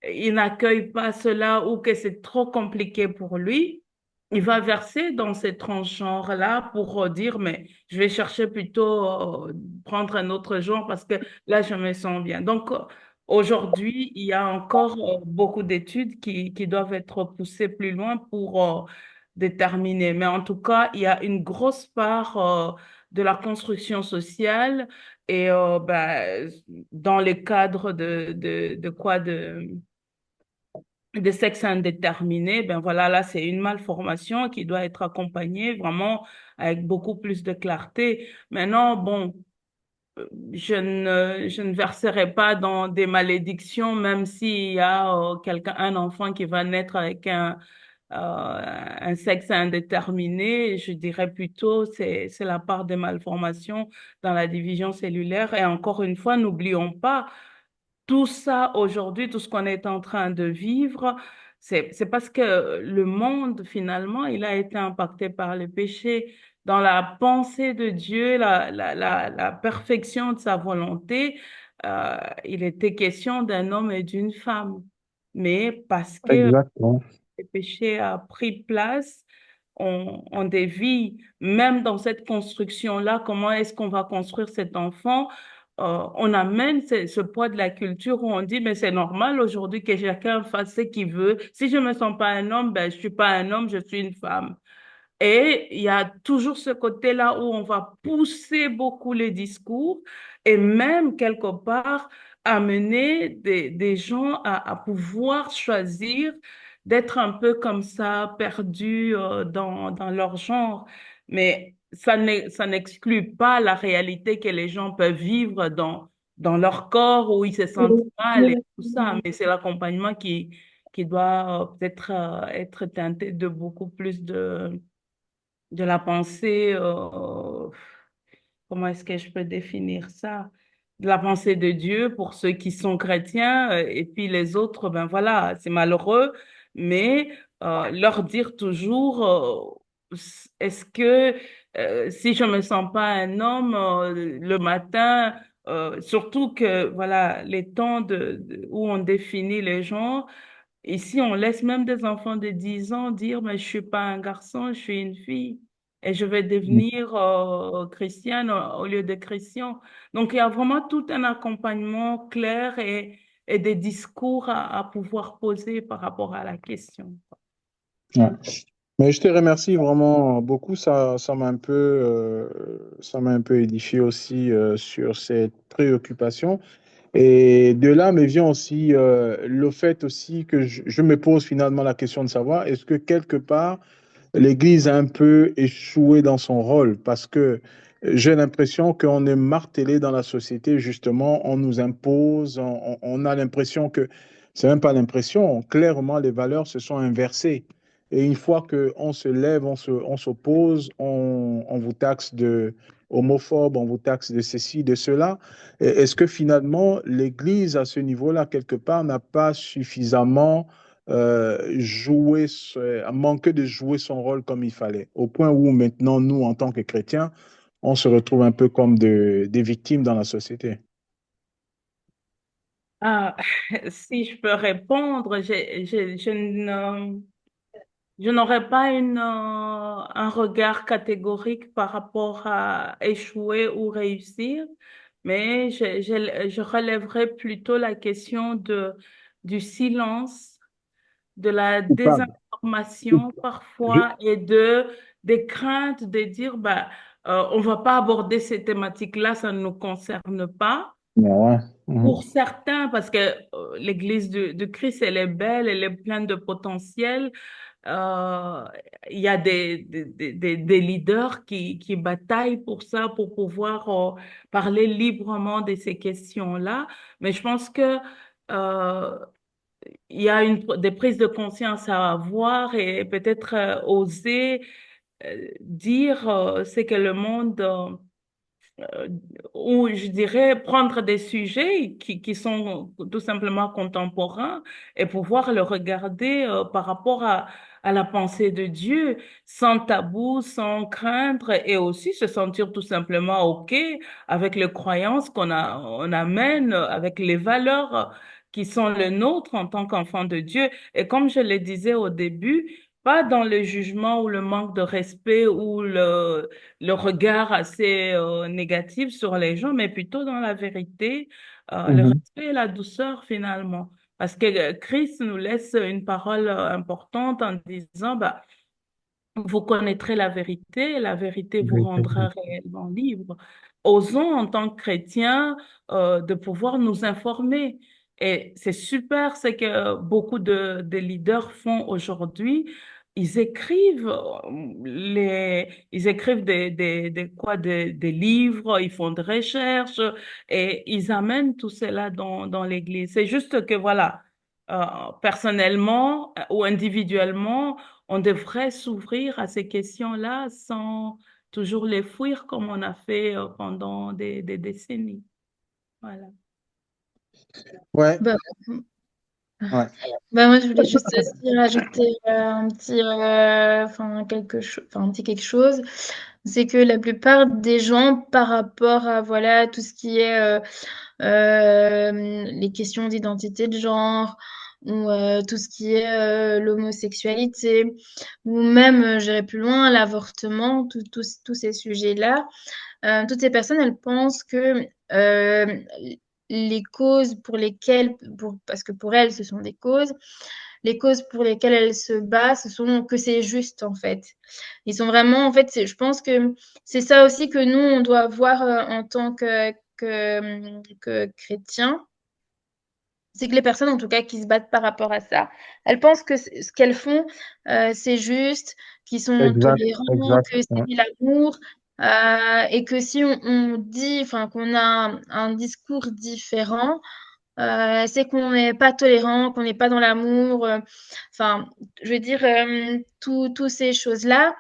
il n'accueille pas cela ou que c'est trop compliqué pour lui, il va verser dans ces transgenres-là pour dire, mais je vais chercher plutôt prendre un autre genre parce que là, je me sens bien. Donc, aujourd'hui, il y a encore beaucoup d'études qui doivent être poussées plus loin pour déterminer. Mais en tout cas, il y a une grosse part de la construction sociale et ben, dans les cadres de quoi de sexe indéterminé, ben voilà, là, c'est une malformation qui doit être accompagnée vraiment avec beaucoup plus de clarté. Maintenant, bon, je ne verserai pas dans des malédictions, même s'il y a un enfant qui va naître avec un sexe indéterminé. Je dirais plutôt c'est la part des malformations dans la division cellulaire. Et encore une fois, n'oublions pas tout ça aujourd'hui, tout ce qu'on est en train de vivre, c'est parce que le monde, finalement, il a été impacté par le péché. Dans la pensée de Dieu, la perfection de sa volonté, il était question d'un homme et d'une femme. Mais parce que Exactement. le péché a pris place, on dévie, même dans cette construction-là, comment est-ce qu'on va construire cet enfant? On amène ce poids de la culture où on dit, mais c'est normal aujourd'hui que chacun fasse ce qu'il veut. Si je me sens pas un homme, ben, je suis pas un homme, je suis une femme. Et il y a toujours ce côté-là où on va pousser beaucoup les discours et même quelque part amener des gens à pouvoir choisir d'être un peu comme ça, perdus dans leur genre. Mais ça n'exclut pas la réalité que les gens peuvent vivre dans leur corps où ils se sentent mal et tout ça. Mais c'est l'accompagnement qui doit peut-être être teinté de beaucoup plus de la pensée, comment est-ce que je peux définir ça? De la pensée de Dieu pour ceux qui sont chrétiens, et puis les autres, ben voilà, c'est malheureux, mais leur dire toujours, est-ce que si je me sens pas un homme le matin, surtout que voilà, les temps où on définit les gens, ici, on laisse même des enfants de 10 ans dire, mais je suis pas un garçon, je suis une fille. Et je vais devenir chrétienne au lieu de chrétien. Donc, il y a vraiment tout un accompagnement clair et des discours à pouvoir poser par rapport à la question. Ouais. Mais je te remercie vraiment beaucoup. Ça m'a un peu édifié aussi sur cette préoccupation. Et de là me vient aussi le fait aussi que je me pose finalement la question de savoir est-ce que quelque part l'Église a un peu échoué dans son rôle parce que j'ai l'impression qu'on est martelé dans la société, justement, on nous impose, on a l'impression que, c'est même pas l'impression, clairement les valeurs se sont inversées. Et une fois qu'on se lève, on s'oppose, on vous taxe de homophobe, on vous taxe de ceci, de cela. Est-ce que finalement l'Église, à ce niveau-là, quelque part, n'a pas suffisamment a manqué de jouer son rôle comme il fallait, au point où maintenant, nous, en tant que chrétiens, on se retrouve un peu comme des victimes dans la société. Ah, si je peux répondre, je n'aurais pas un regard catégorique par rapport à échouer ou réussir, mais je relèverais plutôt la question du silence, de la Coupable. désinformation Je- parfois et des craintes de dire, bah, on va pas aborder ces thématiques-là, ça ne nous concerne pas. Ouais. Pour Mhm. certains, parce que l'Église de Christ, elle est belle, elle est pleine de potentiel. Euh, il y a des leaders qui bataillent pour ça, pour pouvoir parler librement de ces questions-là. Mais je pense que euh, il y a des prises de conscience à avoir et peut-être oser dire ce que le monde euh, ou je dirais prendre des sujets qui sont tout simplement contemporains et pouvoir le regarder par rapport à la pensée de Dieu, sans tabou, sans craindre et aussi se sentir tout simplement OK avec les croyances on amène, avec les valeurs qui sont les nôtres en tant qu'enfants de Dieu. Et comme je le disais au début, pas dans le jugement ou le manque de respect ou le regard assez négatif sur les gens, mais plutôt dans la vérité, le Mhm. respect et la douceur finalement. Parce que Christ nous laisse une parole importante en disant, bah, vous connaîtrez la vérité vous rendra réellement libre. Osons en tant que chrétiens de pouvoir nous informer. Et c'est super ce que beaucoup de leaders font aujourd'hui. ils écrivent ils écrivent des livres, ils font des recherches et ils amènent tout cela dans l'Église. C'est juste que voilà, personnellement ou individuellement, on devrait s'ouvrir à ces questions-là sans toujours les fuir comme on a fait pendant des décennies. Voilà. Ouais, Bah, ouais. bah, moi, je voulais juste aussi rajouter un petit quelque chose. C'est que la plupart des gens, par rapport à voilà tout ce qui est les questions d'identité de genre ou tout ce qui est l'homosexualité ou même, j'irai plus loin, l'avortement, tous ces sujets-là, toutes ces personnes, elles pensent que les causes pour lesquelles, parce que pour elles, ce sont des causes, les causes pour lesquelles elles se battent, ce sont que c'est juste en fait. Ils sont vraiment, en fait, je pense que c'est ça aussi que nous, on doit voir en tant que chrétiens. C'est que les personnes, en tout cas, qui se battent par rapport à ça, elles pensent que ce qu'elles font, c'est juste, qu'ils sont Exact, tolérants, exact. que c'est Ouais. de l'amour, et que si on dit, enfin, qu'on a un discours différent, c'est qu'on n'est pas tolérant, qu'on n'est pas dans l'amour, enfin, je veux dire, tous ces choses-là.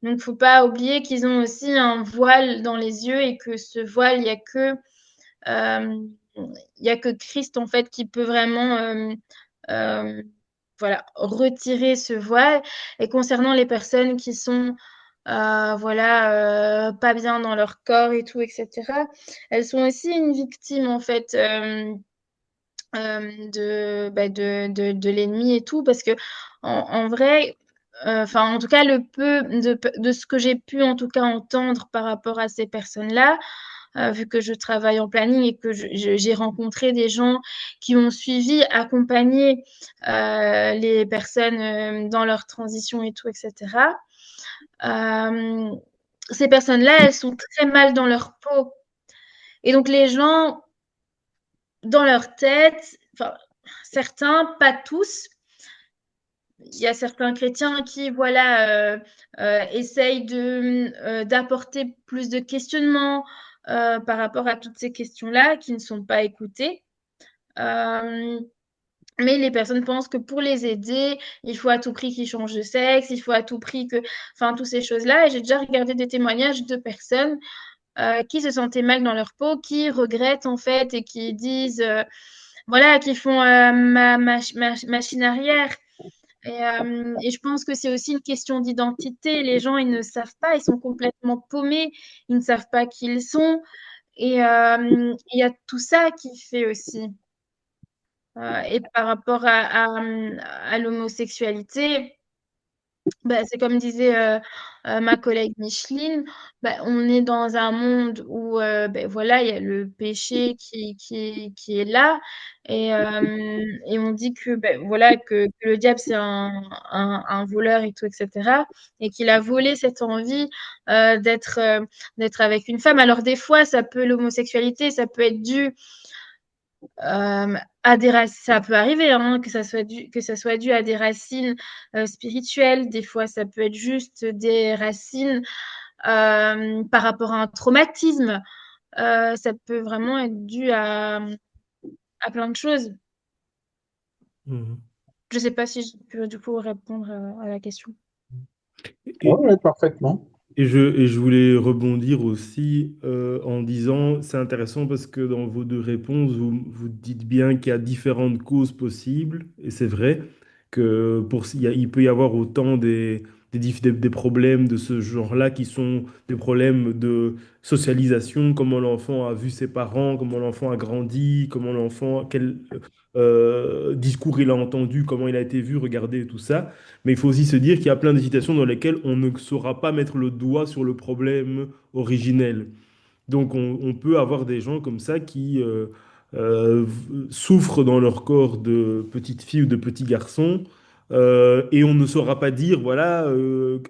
Donc, faut pas oublier qu'ils ont aussi un voile dans les yeux et que ce voile, euh, il y a que Christ en fait qui peut vraiment euh, voilà, retirer ce voile. Et concernant les personnes qui sont pas bien dans leur corps et tout, etc., elles sont aussi une victime en fait de l'ennemi et tout, parce que en vrai, enfin en tout cas le peu de ce que j'ai pu en tout cas entendre par rapport à ces personnes-là, vu que je travaille en planning et que j'ai rencontré des gens qui ont suivi, accompagné les personnes dans leur transition et tout, etc. Euh, Ces personnes-là, elles sont très mal dans leur peau. Et donc les gens, dans leur tête, enfin, certains, pas tous, il y a certains chrétiens qui, voilà, essayent d'apporter plus de questionnements par rapport à toutes ces questions-là qui ne sont pas écoutées. Euh, mais les personnes pensent que pour les aider, il faut à tout prix qu'ils changent de sexe, il faut à tout prix que, enfin, toutes ces choses-là. Et j'ai déjà regardé des témoignages de personnes qui se sentaient mal dans leur peau, qui regrettent en fait et qui disent, voilà, qui font machine arrière. Et je pense que c'est aussi une question d'identité. Les gens, ils ne savent pas, ils sont complètement paumés, ils ne savent pas qui ils sont. Et il y a tout ça qui fait aussi. Et par rapport à l'homosexualité, bah, c'est comme disait ma collègue Micheline, bah, on est dans un monde où ben voilà, il y a le péché qui est là et on dit que, ben, voilà, que le diable c'est un voleur et tout, etc. Et qu'il a volé cette envie d'être avec une femme. Alors des fois, l'homosexualité, ça peut être dû à des ça peut arriver hein, que ça soit dû à des racines spirituelles. Des fois, ça peut être juste des racines par rapport à un traumatisme. Ça peut vraiment être dû à plein de choses. Mhm. Je ne sais pas si je peux du coup répondre à la question. Ouais, Et, ouais, parfaitement. et je voulais rebondir aussi en disant, c'est intéressant parce que dans vos deux réponses, vous dites bien qu'il y a différentes causes possibles, et c'est vrai que il peut y avoir autant des problèmes de ce genre-là qui sont des problèmes de socialisation, comment l'enfant a vu ses parents, comment l'enfant a grandi, quel discours il a entendu, comment il a été vu, regardé, tout ça. Mais il faut aussi se dire qu'il y a plein de situations dans lesquelles on ne saura pas mettre le doigt sur le problème originel. Donc on peut avoir des gens comme ça qui souffrent dans leur corps de petites filles ou de petits garçons, et on ne saura pas dire, voilà,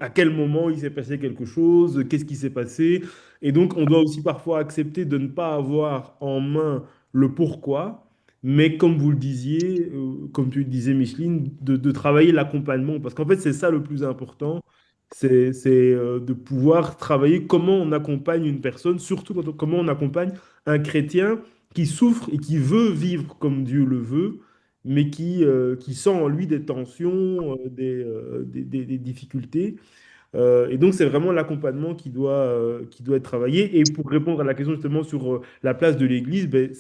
à quel moment il s'est passé quelque chose, qu'est-ce qui s'est passé. Et donc on doit aussi parfois accepter de ne pas avoir en main le pourquoi mais comme vous le disiez, comme tu le disais, Micheline, de travailler l'accompagnement. Parce qu'en fait, c'est ça le plus important, c'est de pouvoir travailler comment on accompagne une personne, surtout comment on accompagne un chrétien qui souffre et qui veut vivre comme Dieu le veut, mais qui sent en lui des tensions, des difficultés. Et donc, c'est vraiment l'accompagnement qui doit être travaillé. Et pour répondre à la question justement sur la place de l'Église, ben,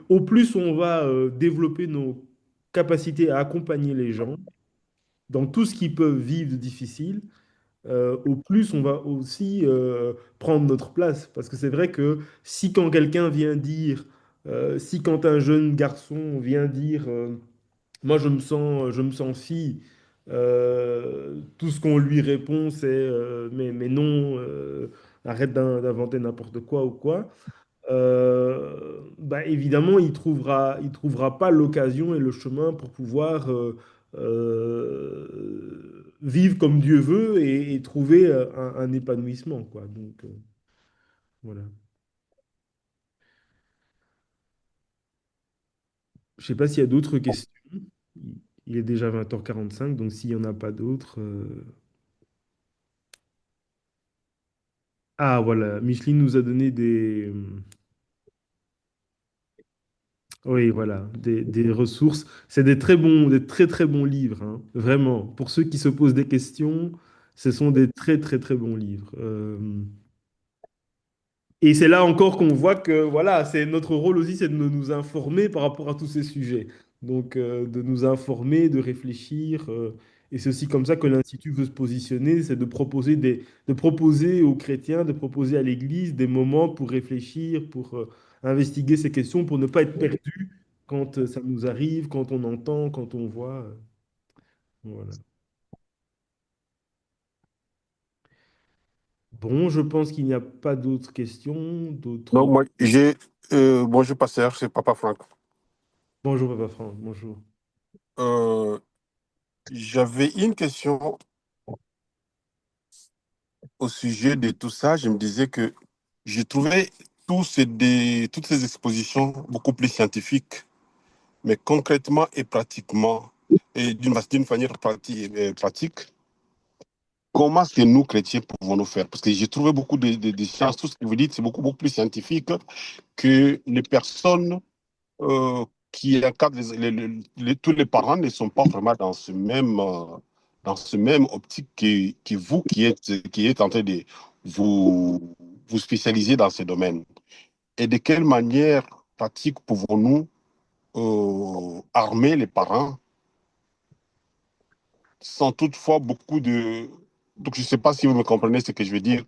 au plus on va développer nos capacités à accompagner les gens dans tout ce qu'ils peuvent vivre de difficile, au plus on va aussi prendre notre place. Parce que c'est vrai que si quand quelqu'un vient dire, si quand un jeune garçon vient dire, moi, je me sens fille. Tout ce qu'on lui répond, c'est mais non, arrête d'inventer n'importe quoi ou quoi. Bah, évidemment, il trouvera pas l'occasion et le chemin pour pouvoir vivre comme Dieu veut et trouver un épanouissement, quoi. Donc, voilà. Je sais pas s'il y a d'autres questions. Il est déjà 20h45, donc s'il n'y en a pas d'autres. Ah voilà, Micheline nous a donné oui, voilà, des ressources. C'est des très bons, des très très bons livres, hein, vraiment. Pour ceux qui se posent des questions, ce sont des très très très bons livres. Et c'est là encore qu'on voit que voilà, c'est notre rôle aussi, c'est de nous informer par rapport à tous ces sujets. Donc, de nous informer, de réfléchir. Et c'est aussi comme ça que l'Institut veut se positionner, c'est de proposer aux chrétiens, de proposer à l'Église des moments pour réfléchir, pour investiguer ces questions, pour ne pas être perdu quand ça nous arrive, quand on entend, quand on voit. Voilà. Bon, je pense qu'il n'y a pas d'autres questions, d'autres. Donc, moi, bonjour, pasteur, c'est Papa Franck. Bonjour, Papa Franck, bonjour. Euh, J'avais une question au sujet de tout ça. Je me disais que j'ai trouvé toutes ces expositions beaucoup plus scientifiques, mais concrètement et pratiquement, et d'une manière pratique, comment est-ce que nous, chrétiens, pouvons-nous faire? Parce que j'ai trouvé beaucoup de sciences, tout ce que vous dites, c'est beaucoup plus scientifique que les personnes euh, qui encadrent tous les parents ne sont pas vraiment dans ce même optique que vous qui êtes en train de vous spécialiser dans ce domaine. Et de quelle manière pratique pouvons-nous armer les parents sans toutefois beaucoup de... Donc, je ne sais pas si vous me comprenez ce que je veux dire.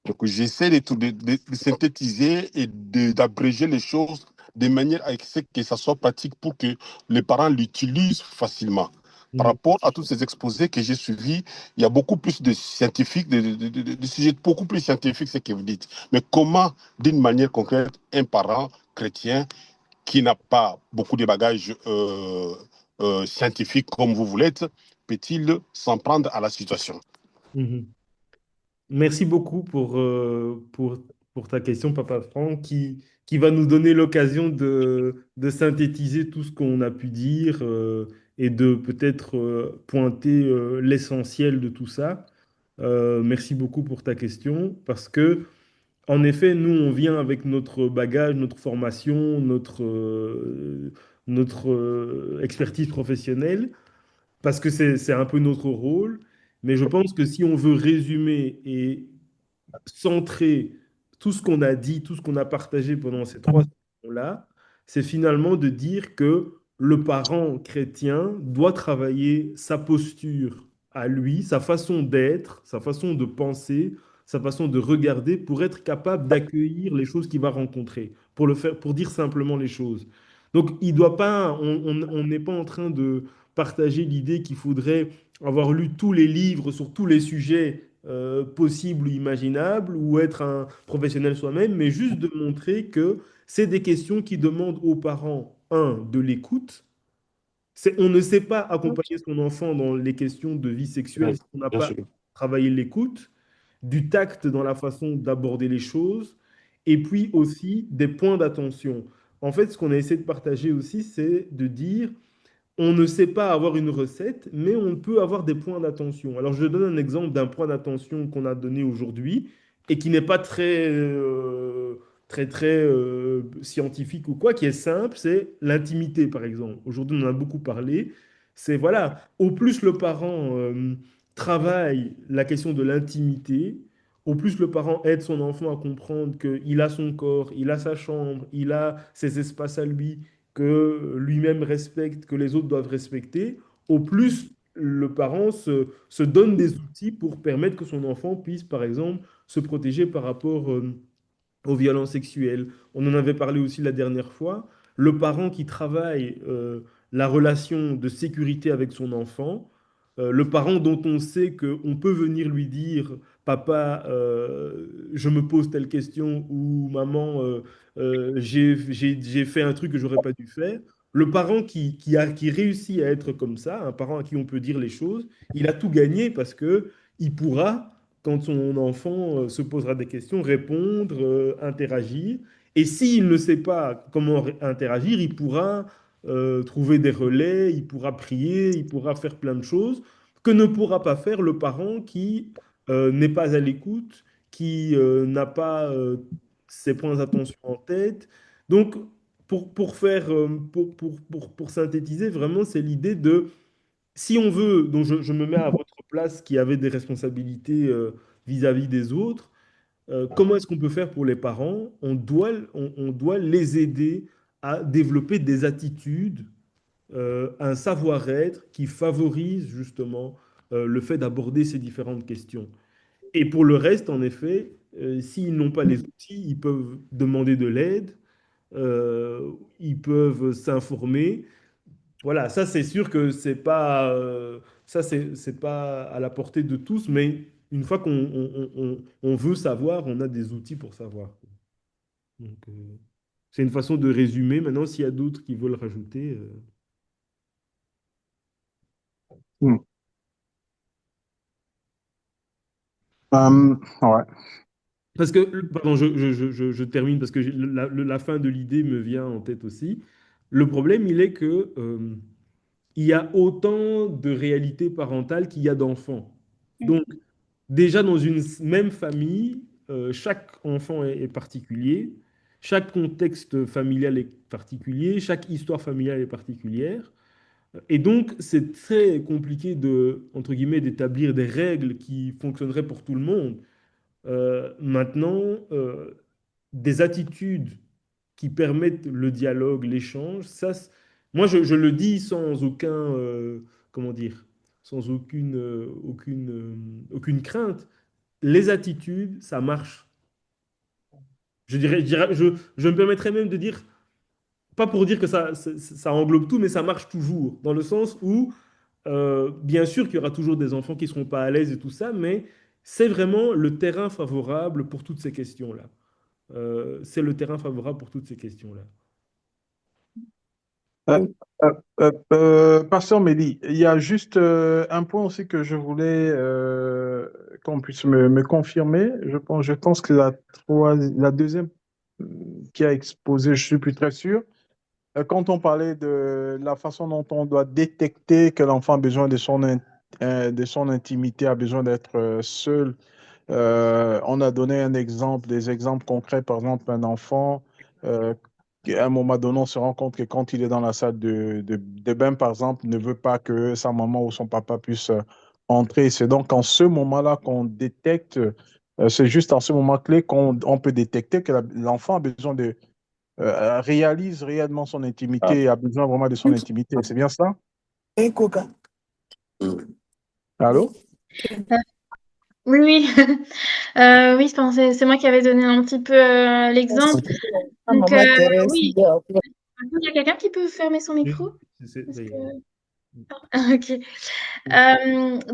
Donc, j'essaie de synthétiser et d'abréger les choses de manière à ce que ça soit pratique pour que les parents l'utilisent facilement. Par Mhm. rapport à tous ces exposés que j'ai suivis, il y a beaucoup plus de scientifiques, de sujets beaucoup plus scientifiques, ce que vous dites. Mais comment, d'une manière concrète, un parent chrétien qui n'a pas beaucoup de bagages scientifiques comme vous l'êtes, peut-il s'en prendre à la situation? Mhm. Merci beaucoup pour ta question, Papa Franck, qui va nous donner l'occasion de synthétiser tout ce qu'on a pu dire et de peut-être pointer l'essentiel de tout ça. Merci beaucoup pour ta question, parce que, en effet, nous, on vient avec notre bagage, notre formation, notre expertise professionnelle, parce que c'est un peu notre rôle. Mais je pense que si on veut résumer et centrer tout ce qu'on a dit, tout ce qu'on a partagé pendant ces 3 sessions-là, c'est finalement de dire que le parent chrétien doit travailler sa posture à lui, sa façon d'être, sa façon de penser, sa façon de regarder pour être capable d'accueillir les choses qu'il va rencontrer, pour le faire, pour dire simplement les choses. Donc, il doit pas, on n'est pas en train de partager l'idée qu'il faudrait avoir lu tous les livres sur tous les sujets possibles ou imaginables, ou être un professionnel soi-même, mais juste de montrer que c'est des questions qui demandent aux parents, un, de l'écoute. On ne sait pas accompagner son enfant dans les questions de vie Oui, sexuelle si on n'a bien pas sûr. travaillé l'écoute, du tact dans la façon d'aborder les choses, et puis aussi des points d'attention. en fait, ce qu'on a essayé de partager aussi, c'est de dire, on ne sait pas avoir une recette, mais on peut avoir des points d'attention. Alors, je donne un exemple d'un point d'attention qu'on a donné aujourd'hui et qui n'est pas très scientifique ou quoi, qui est simple, c'est l'intimité, par exemple. Aujourd'hui, on en a beaucoup parlé. C'est, voilà, au plus le parent travaille la question de l'intimité, au plus le parent aide son enfant à comprendre qu'il a son corps, il a sa chambre, il a ses espaces à lui, que lui-même respecte, que les autres doivent respecter, au plus le parent se donne des outils pour permettre que son enfant puisse, par exemple, se protéger par rapport aux violences sexuelles. On en avait parlé aussi la dernière fois. Le parent qui travaille la relation de sécurité avec son enfant, le parent dont on sait qu'on peut venir lui dire, papa, je me pose telle question, ou maman, j'ai fait un truc que j'aurais pas dû faire. Le parent qui réussit à être comme ça, un parent à qui on peut dire les choses, il a tout gagné parce que il pourra quand son enfant se posera des questions, répondre, interagir. Et s'il ne sait pas comment interagir, il pourra trouver des relais, il pourra prier, il pourra faire plein de choses que ne pourra pas faire le parent qui n'est pas à l'écoute, qui n'a pas ses points d'attention en tête. Donc, pour synthétiser, vraiment, c'est l'idée de si on veut, donc je me mets à votre place qui avait des responsabilités vis-à-vis des autres, comment est-ce qu'on peut faire pour les parents? On doit les aider à développer des attitudes, un savoir-être qui favorise justement le fait d'aborder ces différentes questions. Et pour le reste, en effet, s'ils n'ont pas les outils, ils peuvent demander de l'aide, ils peuvent s'informer. Voilà, ça c'est sûr que c'est pas à la portée de tous, mais une fois qu'on veut savoir, on a des outils pour savoir. Donc, c'est une façon de résumer. Maintenant, s'il y a d'autres qui veulent rajouter. Hmm. Ouais. Parce que, pardon, je termine parce que la fin de l'idée me vient en tête aussi. Le problème, il est que il y a autant de réalités parentales qu'il y a d'enfants. Donc, déjà, dans une même famille, chaque enfant est particulier, chaque contexte familial est particulier, chaque histoire familiale est particulière. Et donc, c'est très compliqué entre guillemets, d'établir des règles qui fonctionneraient pour tout le monde. Maintenant, des attitudes qui permettent le dialogue, l'échange, moi je le dis sans aucun, comment dire, sans aucune crainte. Les attitudes, ça marche. Je me permettrais même de dire, pas pour dire que ça englobe tout, mais ça marche toujours, dans le sens où, bien sûr qu'il y aura toujours des enfants qui ne seront pas à l'aise et tout ça, mais c'est vraiment le terrain favorable pour toutes ces questions-là. C'est le terrain favorable pour toutes ces questions-là. Euh, Pasteur Mehdi, il y a juste un point aussi que je voulais qu'on puisse me confirmer. Je pense que la deuxième qui a exposé, je suis plus très sûr. Quand on parlait de la façon dont on doit détecter que l'enfant a besoin de son intimité, a besoin d'être seul, on a donné un exemple, des exemples concrets, par exemple, un enfant euh, qui, à un moment donné, on se rend compte que quand il est dans la salle de bain, par exemple, ne veut pas que sa maman ou son papa puisse entrer. C'est donc en ce moment-là qu'on détecte, c'est juste en ce moment clé qu'on on peut détecter que l'enfant a besoin réalise réellement son intimité et a besoin vraiment de son intimité. C'est bien ça? Allô? Oui, oui. Oui, je pensais, c'est moi qui avais donné un petit peu l'exemple. Donc, oui. Il y a quelqu'un qui peut fermer son micro? Parce que... Ah, ok.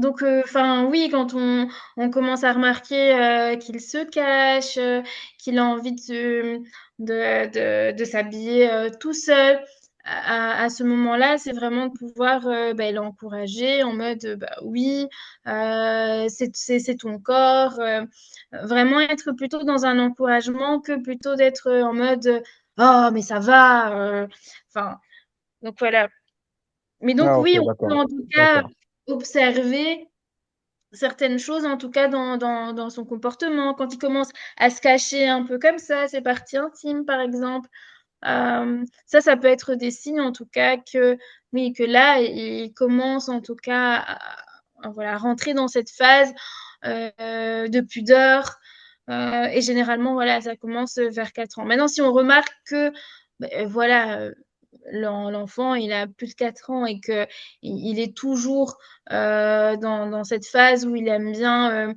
Donc, enfin, oui, quand on commence à remarquer qu'il se cache, qu'il a envie de s'habiller tout seul, à ce moment-là, c'est vraiment de pouvoir l'encourager en mode, bah, oui, c'est ton corps. Vraiment être plutôt dans un encouragement que plutôt d'être en mode, oh, mais ça va. Enfin, donc voilà. Mais donc Ah, ok, oui, on peut d'accord. en tout cas D'accord. observer certaines choses, en tout cas dans son comportement. Quand il commence à se cacher un peu comme ça, ses parties intimes, par exemple. Ça peut être des signes, en tout cas, que oui, que là, il commence, en tout cas, voilà, rentrer dans cette phase de pudeur. Et généralement, voilà, ça commence vers 4 ans. Maintenant, si on remarque que, voilà, l'enfant, il a plus de 4 ans et que il est toujours dans cette phase où il aime bien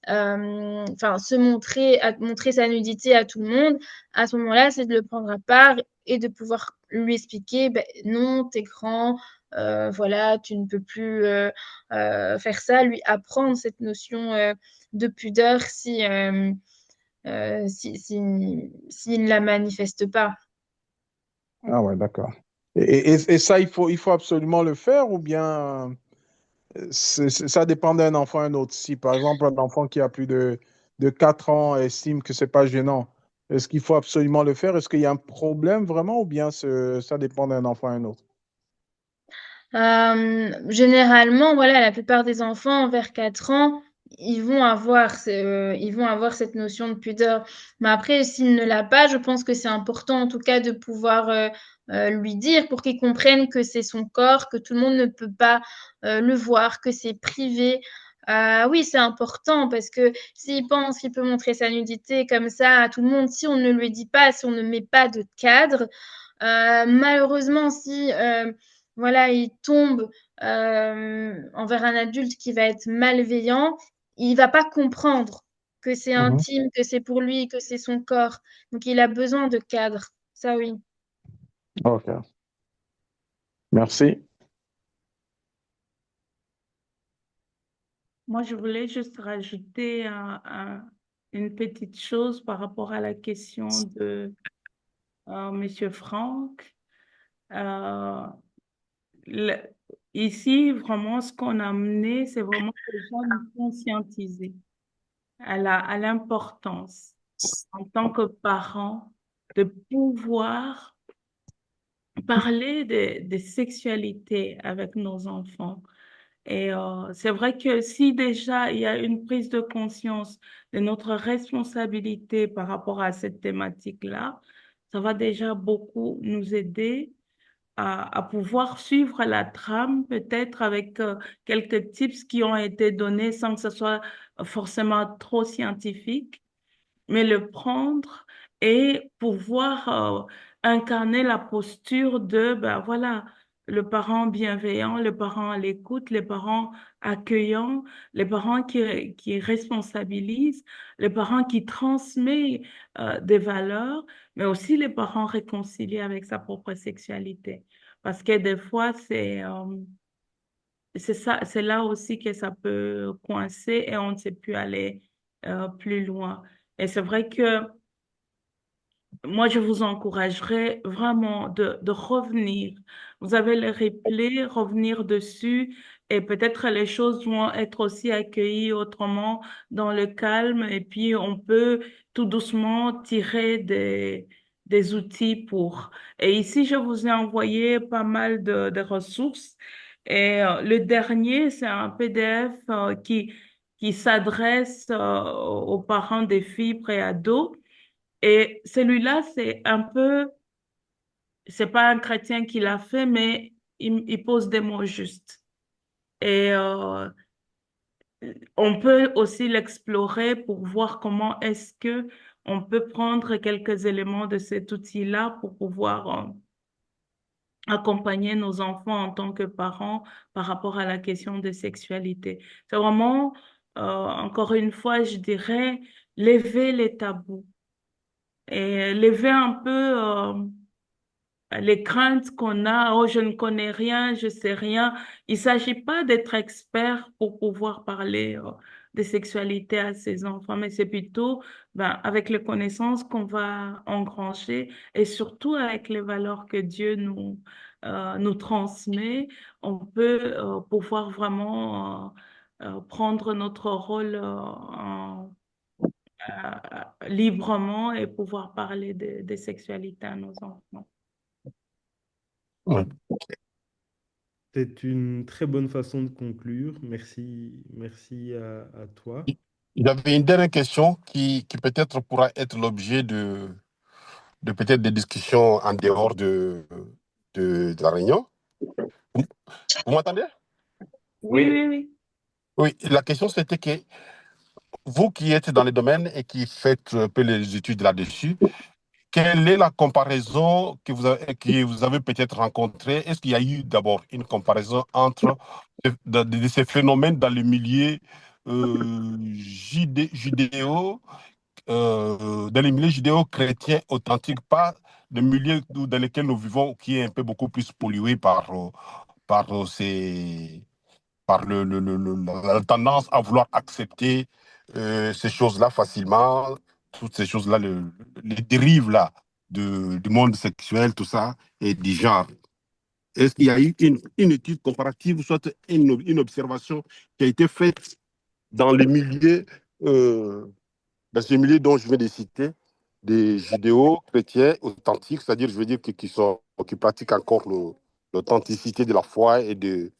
enfin, montrer sa nudité à tout le monde, à ce moment-là, c'est de le prendre à part et de pouvoir lui expliquer, ben, non, t'es grand, voilà, tu ne peux plus faire ça, lui apprendre cette notion de pudeur s'il ne la manifeste pas. Ah ouais, d'accord. Et ça, il faut absolument le faire ou bien ça dépend d'un enfant à un autre. Si par exemple un enfant qui a plus de 4 ans estime que c'est pas gênant, est-ce qu'il faut absolument le faire? Est-ce qu'il y a un problème vraiment ou bien ça dépend d'un enfant à un autre? Généralement, voilà, la plupart des enfants vers 4 ans, ils vont avoir cette notion de pudeur. Mais après, s'il ne l'a pas, je pense que c'est important en tout cas de pouvoir lui dire pour qu'il comprenne que c'est son corps, que tout le monde ne peut pas le voir, que c'est privé. Oui, c'est important parce que s'il pense qu'il peut montrer sa nudité comme ça à tout le monde, si on ne lui dit pas, si on ne met pas de cadre, malheureusement, si voilà, il tombe envers un adulte qui va être malveillant, il va pas comprendre que c'est Mhm. intime, que c'est pour lui, que c'est son corps. Donc, il a besoin de cadre. Ça, oui. Ok, merci. Moi, je voulais juste rajouter une petite chose par rapport à la question de Monsieur Franck. Euh, le- Ici, vraiment, ce qu'on a amené, c'est vraiment déjà nous conscientiser à l'importance en tant que parents de pouvoir parler des sexualités avec nos enfants. Et c'est vrai que si déjà il y a une prise de conscience de notre responsabilité par rapport à cette thématique-là, ça va déjà beaucoup nous aider à pouvoir suivre la trame, peut-être avec quelques tips qui ont été donnés sans que ce soit forcément trop scientifique, mais le prendre et pouvoir incarner la posture de, ben voilà, le parent bienveillant, le parent à l'écoute, les parents accueillants, les parents qui responsabilisent, les parents qui transmettent des valeurs, mais aussi les parents réconciliés avec sa propre sexualité. Parce que des fois, c'est ça, c'est là aussi que ça peut coincer et on ne sait plus aller plus loin. Et c'est vrai que moi, je vous encouragerais vraiment de revenir. Vous avez le replay, revenir dessus et peut-être les choses vont être aussi accueillies autrement dans le calme et puis on peut tout doucement tirer des outils pour. Et ici, je vous ai envoyé pas mal de ressources et le dernier, c'est un PDF qui s'adresse aux parents des filles préados. Et celui-là, c'est un peu, c'est pas un chrétien qui l'a fait, mais il pose des mots justes. Et on peut aussi l'explorer pour voir comment est-ce que on peut prendre quelques éléments de cet outil-là pour pouvoir accompagner nos enfants en tant que parents par rapport à la question de sexualité. C'est vraiment, encore une fois, je dirais, lever les tabous et lever un peu les craintes qu'on a, oh, je ne connais rien, je sais rien. Il s'agit pas d'être expert pour pouvoir parler de sexualité à ses enfants, mais c'est plutôt ben, avec les connaissances qu'on va engranger et surtout avec les valeurs que Dieu nous transmet, on peut pouvoir vraiment prendre notre rôle librement et pouvoir parler de sexualité à nos enfants. Ouais. C'est une très bonne façon de conclure. Merci à toi. Il y avait une dernière question qui peut-être pourra être l'objet de peut-être des discussions en dehors de la réunion. Vous, vous m'entendez? Oui, oui, oui. Oui, la question c'était que vous qui êtes dans le domaine et qui faites un peu les études là-dessus, quelle est la comparaison que vous avez peut-être rencontrée? Est-ce qu'il y a eu d'abord une comparaison entre de ces phénomènes dans le milieu judéo, dans les milieux judéo-chrétiens authentiques, pas le milieu dans lequel nous vivons, qui est un peu beaucoup plus pollué par la tendance à vouloir accepter ces choses-là facilement, toutes ces choses-là, les dérives là du monde sexuel, tout ça, et du genre. Est-ce qu'il y a eu une étude comparative, soit une observation qui a été faite dans les milieux, dans ces milieux dont je viens de citer, des judéo-chrétiens authentiques, c'est-à-dire, je veux dire, qui pratiquent encore l'authenticité de la foi et de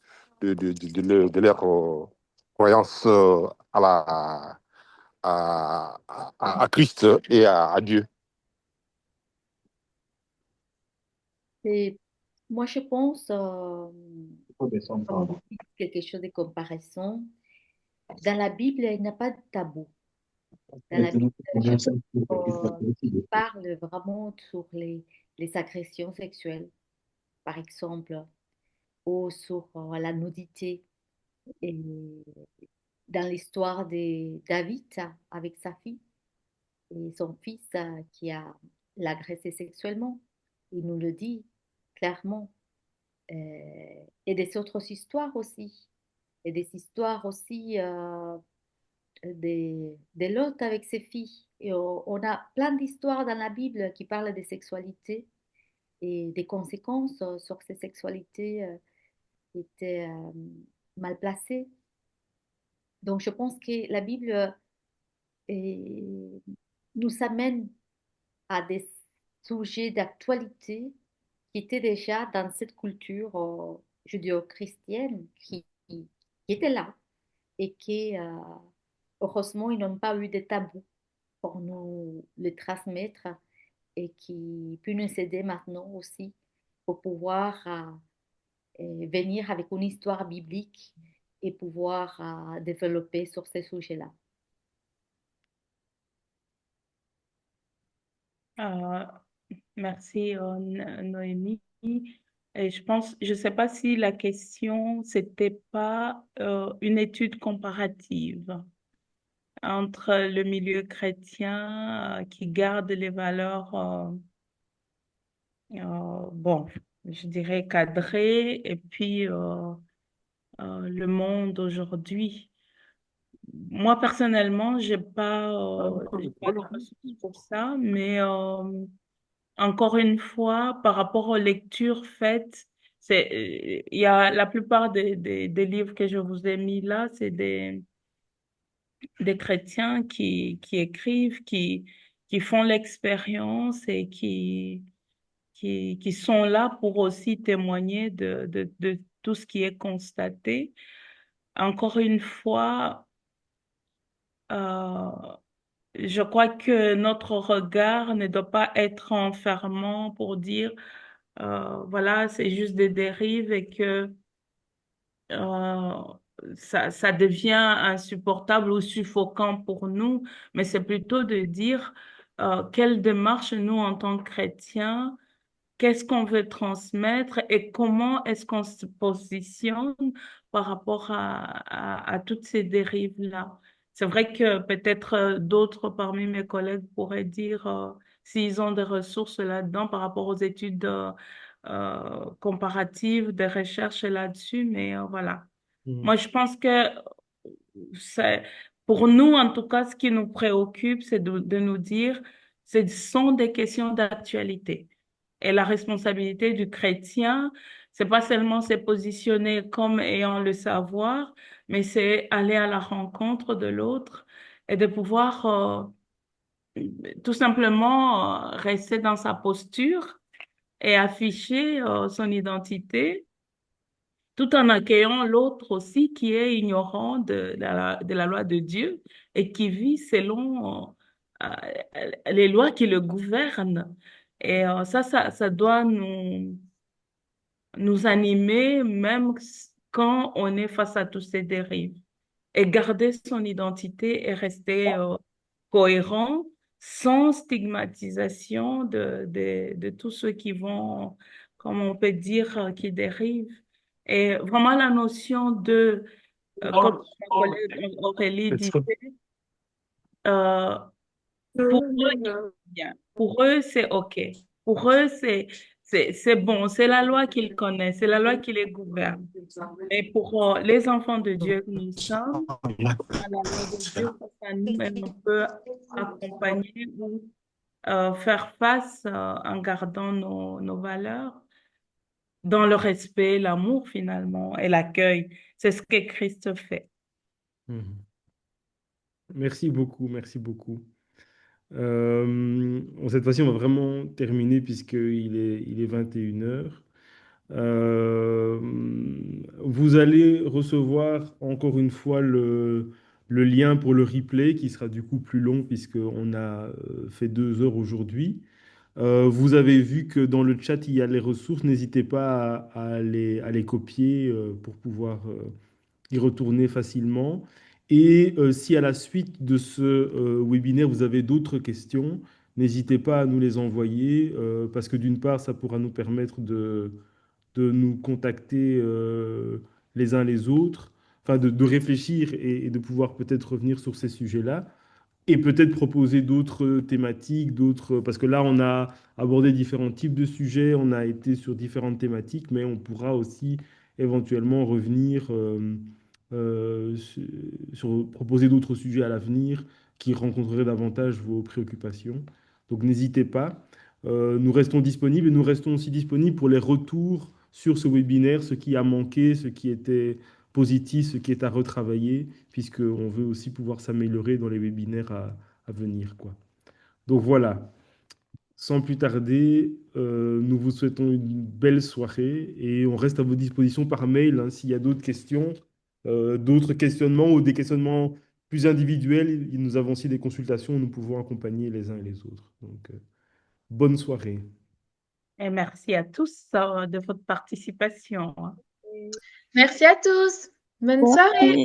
leur croyance à Christ et à Dieu. Et moi, je pense, comme vous dites, quelque chose de comparaison. Dans la Bible, il n'y a pas de tabou. Dans la Bible, je pense qu'il parle vraiment sur les agressions sexuelles, par exemple, ou sur la nudité. Et dans l'histoire de David avec sa fille et son fils qui a l'agressé sexuellement, il nous le dit clairement. Et des autres histoires aussi. Et des histoires aussi de Lot avec ses filles. Et on a plein d'histoires dans la Bible qui parlent de sexualité et des conséquences sur ces sexualités qui étaient mal placées. Donc je pense que la Bible nous amène à des sujets d'actualité qui étaient déjà dans cette culture judéo-chrétienne qui était là et qui, heureusement, ils n'ont pas eu de tabou pour nous le transmettre et qui peut nous aider maintenant aussi pour pouvoir venir avec une histoire biblique et pouvoir développer sur ces sujets-là. Merci, Noémie. Et je sais pas si la question, c'était pas une étude comparative entre le milieu chrétien qui garde les valeurs, bon, je dirais cadrées, et puis le monde aujourd'hui. Moi, personnellement, j'ai pas de ressources pour ça, mais encore une fois, par rapport aux lectures faites, il y a la plupart des livres que je vous ai mis là, c'est des chrétiens qui écrivent, qui font l'expérience et qui sont là pour aussi témoigner de tout ce qui est constaté. Encore une fois, euh, je crois que notre regard ne doit pas être enfermant pour dire, voilà, c'est juste des dérives et que euh, ça devient insupportable ou suffocant pour nous, mais c'est plutôt de dire quelle démarche nous, en tant que chrétiens, qu'est-ce qu'on veut transmettre et comment est-ce qu'on se positionne par rapport à toutes ces dérives-là. C'est vrai que peut-être d'autres parmi mes collègues pourraient dire s'ils ont des ressources là-dedans par rapport aux études comparatives, des recherches là-dessus, mais voilà. Mhm. Moi, je pense que c'est, pour nous, en tout cas, ce qui nous préoccupe, c'est de nous dire, ce sont des questions d'actualité. Et la responsabilité du chrétien, c'est pas seulement se positionner comme ayant le savoir, mais c'est aller à la rencontre de l'autre et de pouvoir tout simplement rester dans sa posture et afficher son identité, tout en accueillant l'autre aussi qui est ignorant de la loi de Dieu et qui vit selon les lois qui le gouvernent. Et ça doit nous animer même quand on est face à toutes ces dérives. Et garder son identité et rester cohérent sans stigmatisation de tous ceux qui vont, comme on peut dire, qui dérivent. Et vraiment la notion de, comme ma collègue Aurélie disait, euh, pour eux, ils vont bien. Pour eux, c'est OK. Pour eux, c'est bon. C'est la loi qu'ils connaissent. C'est la loi qui les gouverne. Mais pour les enfants de Dieu que nous sommes, à la loi de Dieu, face à nous-mêmes, on peut accompagner ou faire face en gardant nos valeurs dans le respect, l'amour finalement et l'accueil. C'est ce que Christ fait. Mhm. Merci beaucoup, merci beaucoup. Cette fois-ci, on va vraiment terminer puisqu'il est 21 heures. Euh, Vous allez recevoir encore une fois le lien pour le replay qui sera du coup plus long puisqu'on a fait 2 heures aujourd'hui. Vous avez vu que dans le chat, il y a les ressources. N'hésitez pas à les copier pour pouvoir y retourner facilement. Et si à la suite de ce webinaire, vous avez d'autres questions, n'hésitez pas à nous les envoyer parce que d'une part, ça pourra nous permettre de nous contacter les uns les autres, enfin de réfléchir et de pouvoir peut-être revenir sur ces sujets-là. Et peut-être proposer d'autres thématiques, parce que là, on a abordé différents types de sujets, on a été sur différentes thématiques, mais on pourra aussi éventuellement revenir sur, proposer d'autres sujets à l'avenir qui rencontreraient davantage vos préoccupations. Donc n'hésitez pas. Nous restons disponibles et nous restons aussi disponibles pour les retours sur ce webinaire, ce qui a manqué, ce qui était positif, ce qui est à retravailler, puisqu'on veut aussi pouvoir s'améliorer dans les webinaires à venir, quoi. Donc voilà, sans plus tarder, nous vous souhaitons une belle soirée et on reste à vos dispositions par mail hein, s'il y a d'autres questions, d'autres questionnements ou des questionnements plus individuels. Nous avons aussi des consultations où nous pouvons accompagner les uns et les autres. Donc, bonne soirée. Et merci à tous de votre participation. Merci à tous. Bonne soirée.